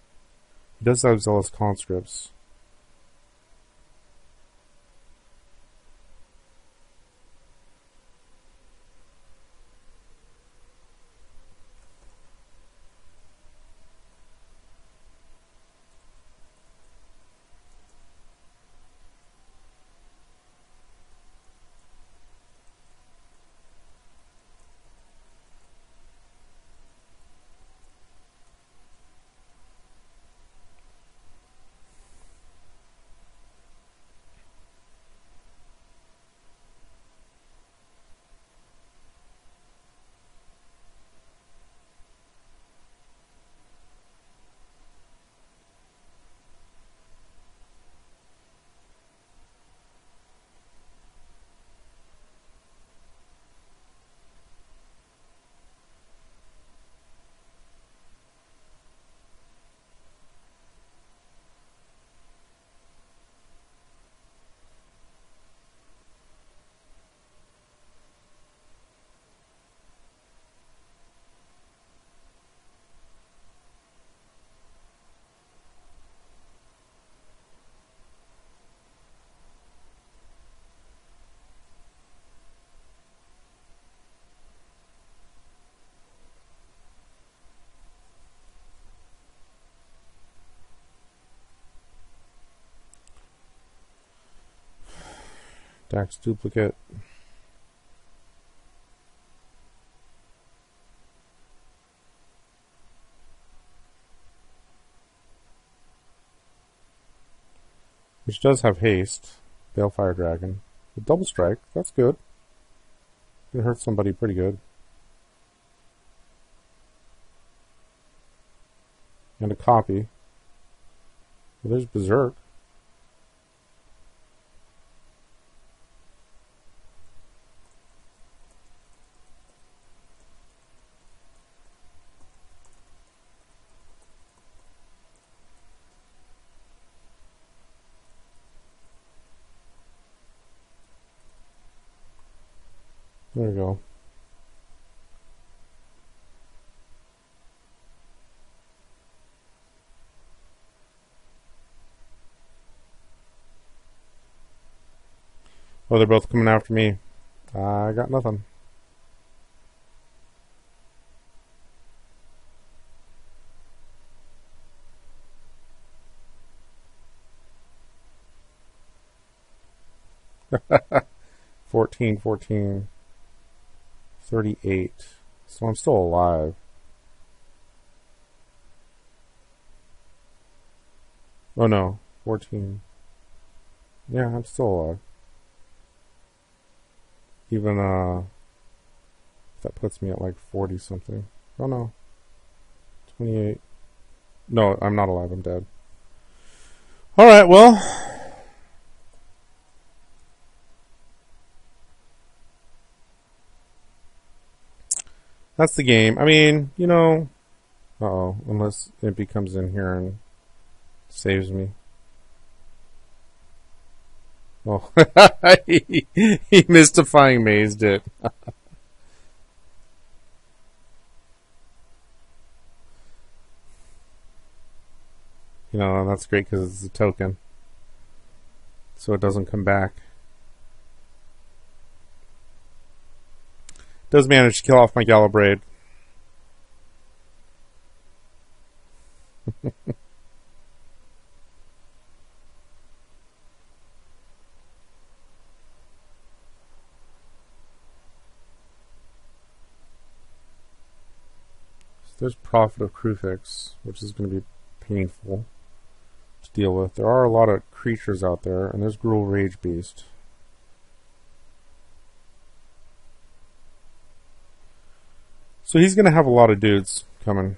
he does have Zealous Conscripts. Dax Duplicate. Which does have haste. Balefire Dragon. With double strike, that's good. It hurt somebody pretty good. And a copy. Well, there's Berserk. There we go. Oh, they're both coming after me. I got nothing. $14, 14, 38. So I'm still alive. Oh no, 14. Yeah, I'm still alive. Even that puts me at like 40 something. Oh no, 28. No, I'm not alive. I'm dead. All right, well. That's the game. I mean, you know... Uh-oh. Unless Impy comes in here and saves me. Oh. he mystifying mazed it. You know, that's great because it's a token. So it doesn't come back. Does manage to kill off my Galabraid. There's Prophet of Krufix, which is going to be painful to deal with. There are a lot of creatures out there, and there's Gruul Rage Beast. So he's going to have a lot of dudes coming.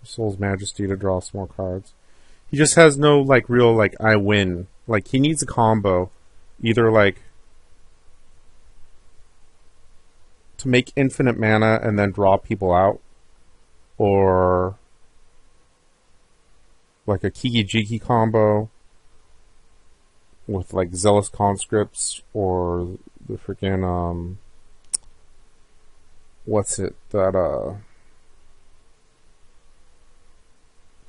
Soul's Majesty to draw some more cards. He just has no, like, real, like, I win. Like, he needs a combo. Either, like, to make infinite mana and then draw people out. Or, like, a Kiki-Jiki combo with, like, Zealous Conscripts or the freaking, what's it? That,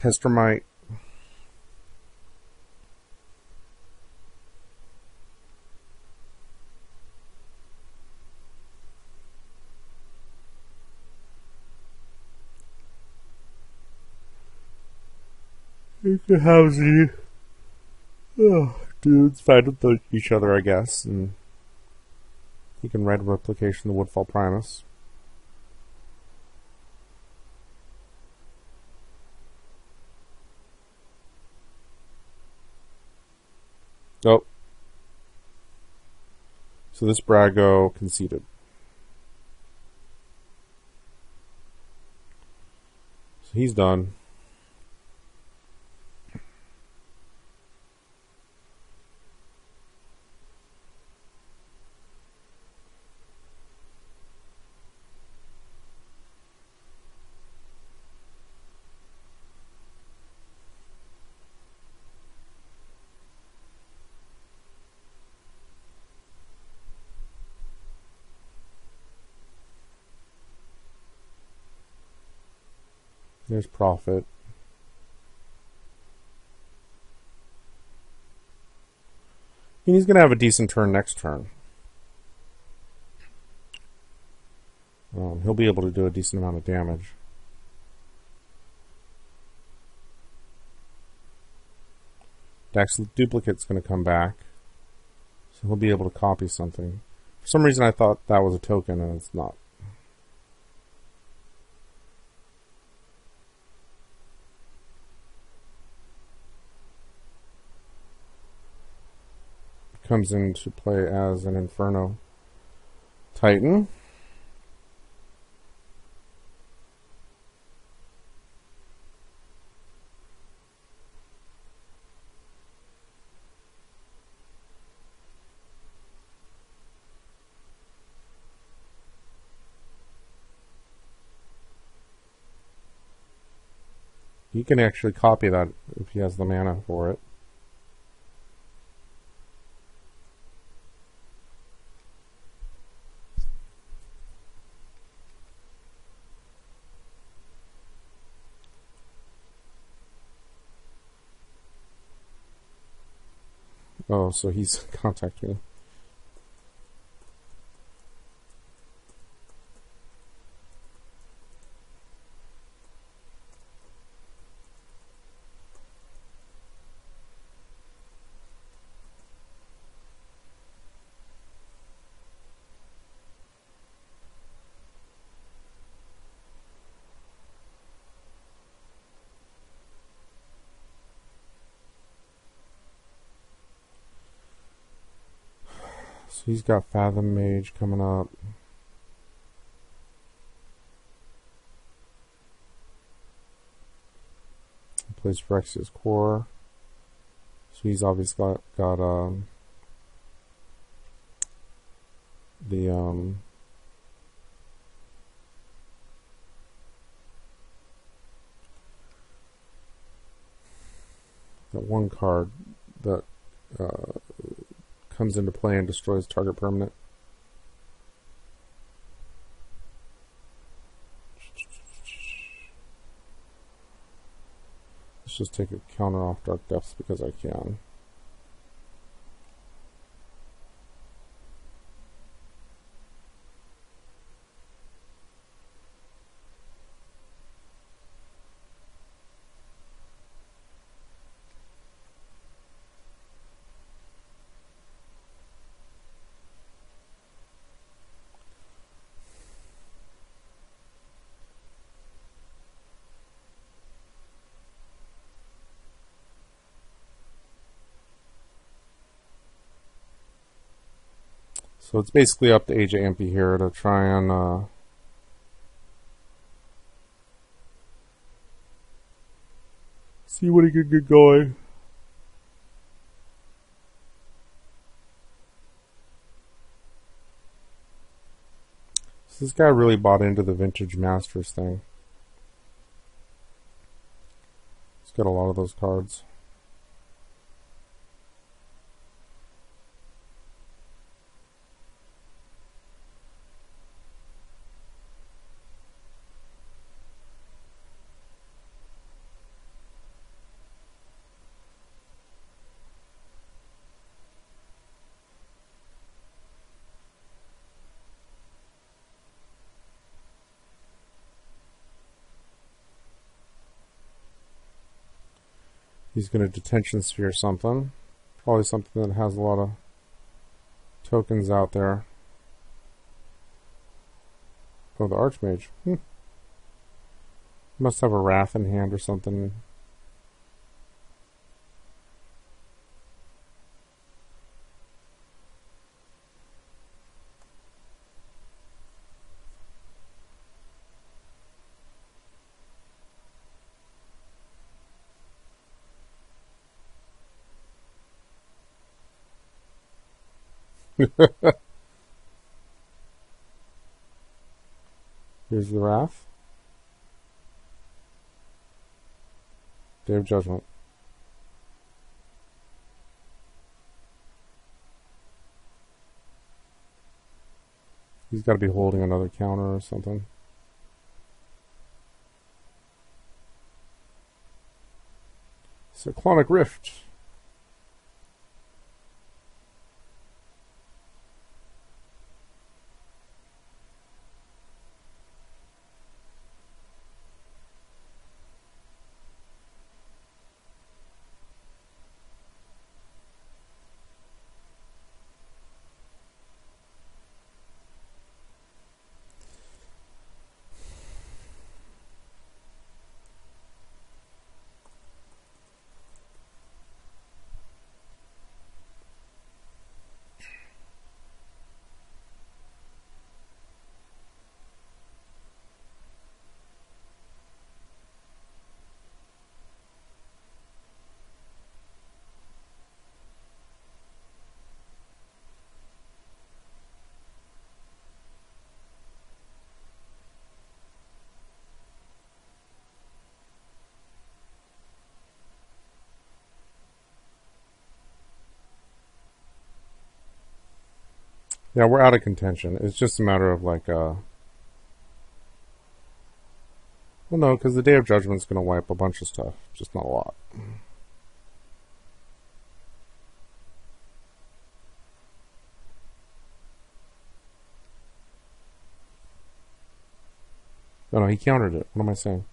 Pestermite. You can have the dudes fight with each other, I guess, and you can Red Replication the Woodfall Primus. Oh. So this Brago conceded. So he's done. There's Prophet. And he's going to have a decent turn next turn. He'll be able to do a decent amount of damage. Dax Duplicate's going to come back. So he'll be able to copy something. For some reason I thought that was a token and it's not. Comes into play as an Inferno Titan. He can actually copy that if he has the mana for it. Oh, so he's contacting me. So he's got Fathom Mage coming up. He plays Phyrexia's Core. So he's obviously got the that one card that comes into play and destroys target permanent. Let's just take a counter off Dark Depths because I can. So it's basically up to Age of Ampy here to try and see what he could get going. So this guy really bought into the Vintage Masters thing. He's got a lot of those cards. He's going to Detention Sphere something. Probably something that has a lot of tokens out there. Oh, the Archmage. Must have a Wrath in hand or something. Here's the Wrath. Day of Judgment. He's got to be holding another counter or something. Cyclonic Rift. Yeah, we're out of contention. It's just a matter of like, well, no, because the Day of Judgment's going to wipe a bunch of stuff. Just not a lot. Oh no, he countered it. What am I saying?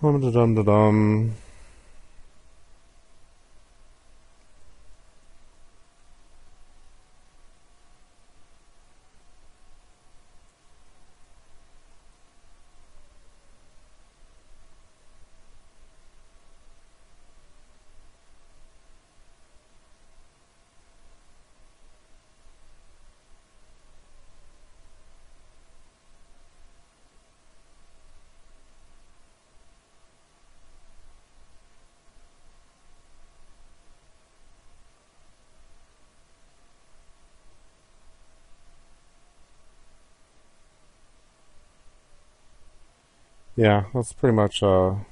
Dum-da-dum-da-dum. Yeah, that's pretty much a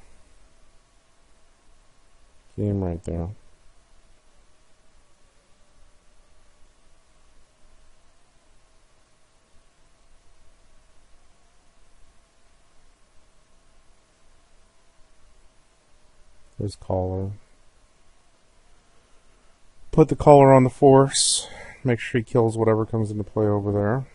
game right there. There's collar. Put the collar on the force. Make sure he kills whatever comes into play over there.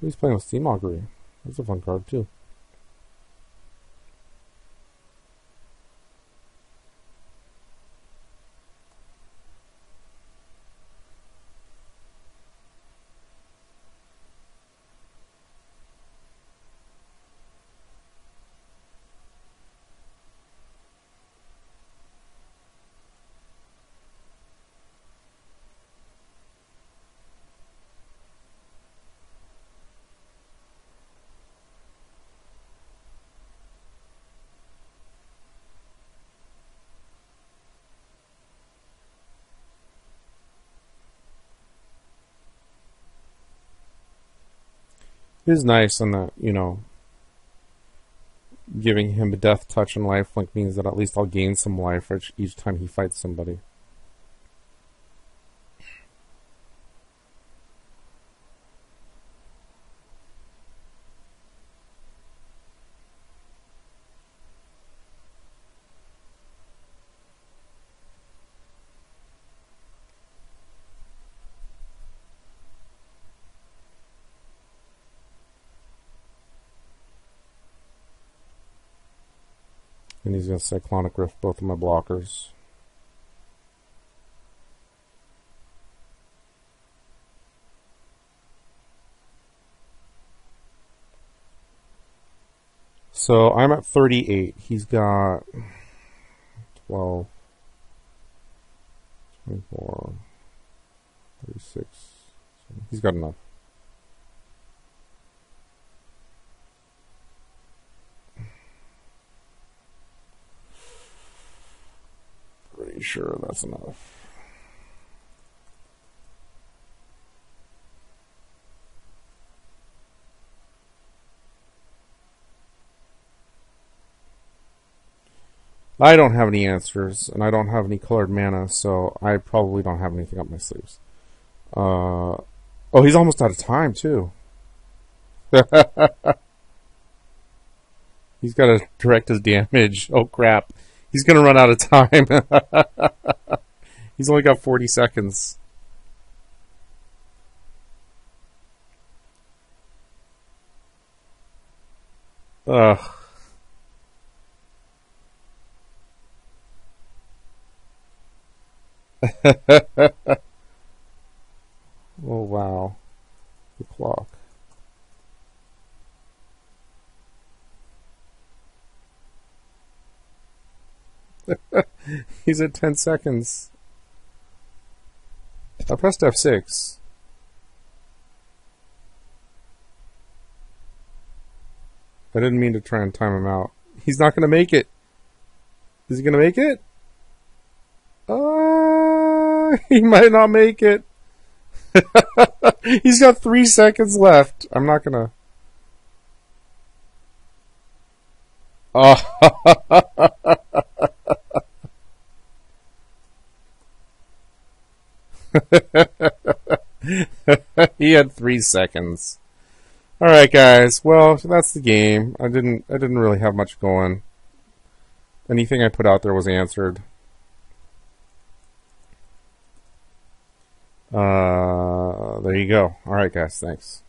He's playing with Steam Augury. That's a fun card too. It is nice in that, you know, giving him a death touch and lifelink means that at least I'll gain some life each time he fights somebody. And he's going to Cyclonic Rift both of my blockers. So I'm at 38. He's got 12, 24, 36. He's got enough. Pretty sure that's enough. I don't have any answers, and I don't have any colored mana, so I probably don't have anything up my sleeves. Oh, he's almost out of time, too. He's got to direct his damage. Oh, crap. He's going to run out of time. He's only got 40 seconds. Ugh. Oh, wow. The clock. He's at 10 seconds. I pressed F6. I didn't mean to try and time him out. He's not going to make it. Is he going to make it? He might not make it. He's got 3 seconds left. I'm not gonna... Oh. He had 3 seconds. Alright guys, well, that's the game. I didn't really have much going. Anything I put out there was answered. There you go. Alright guys, thanks.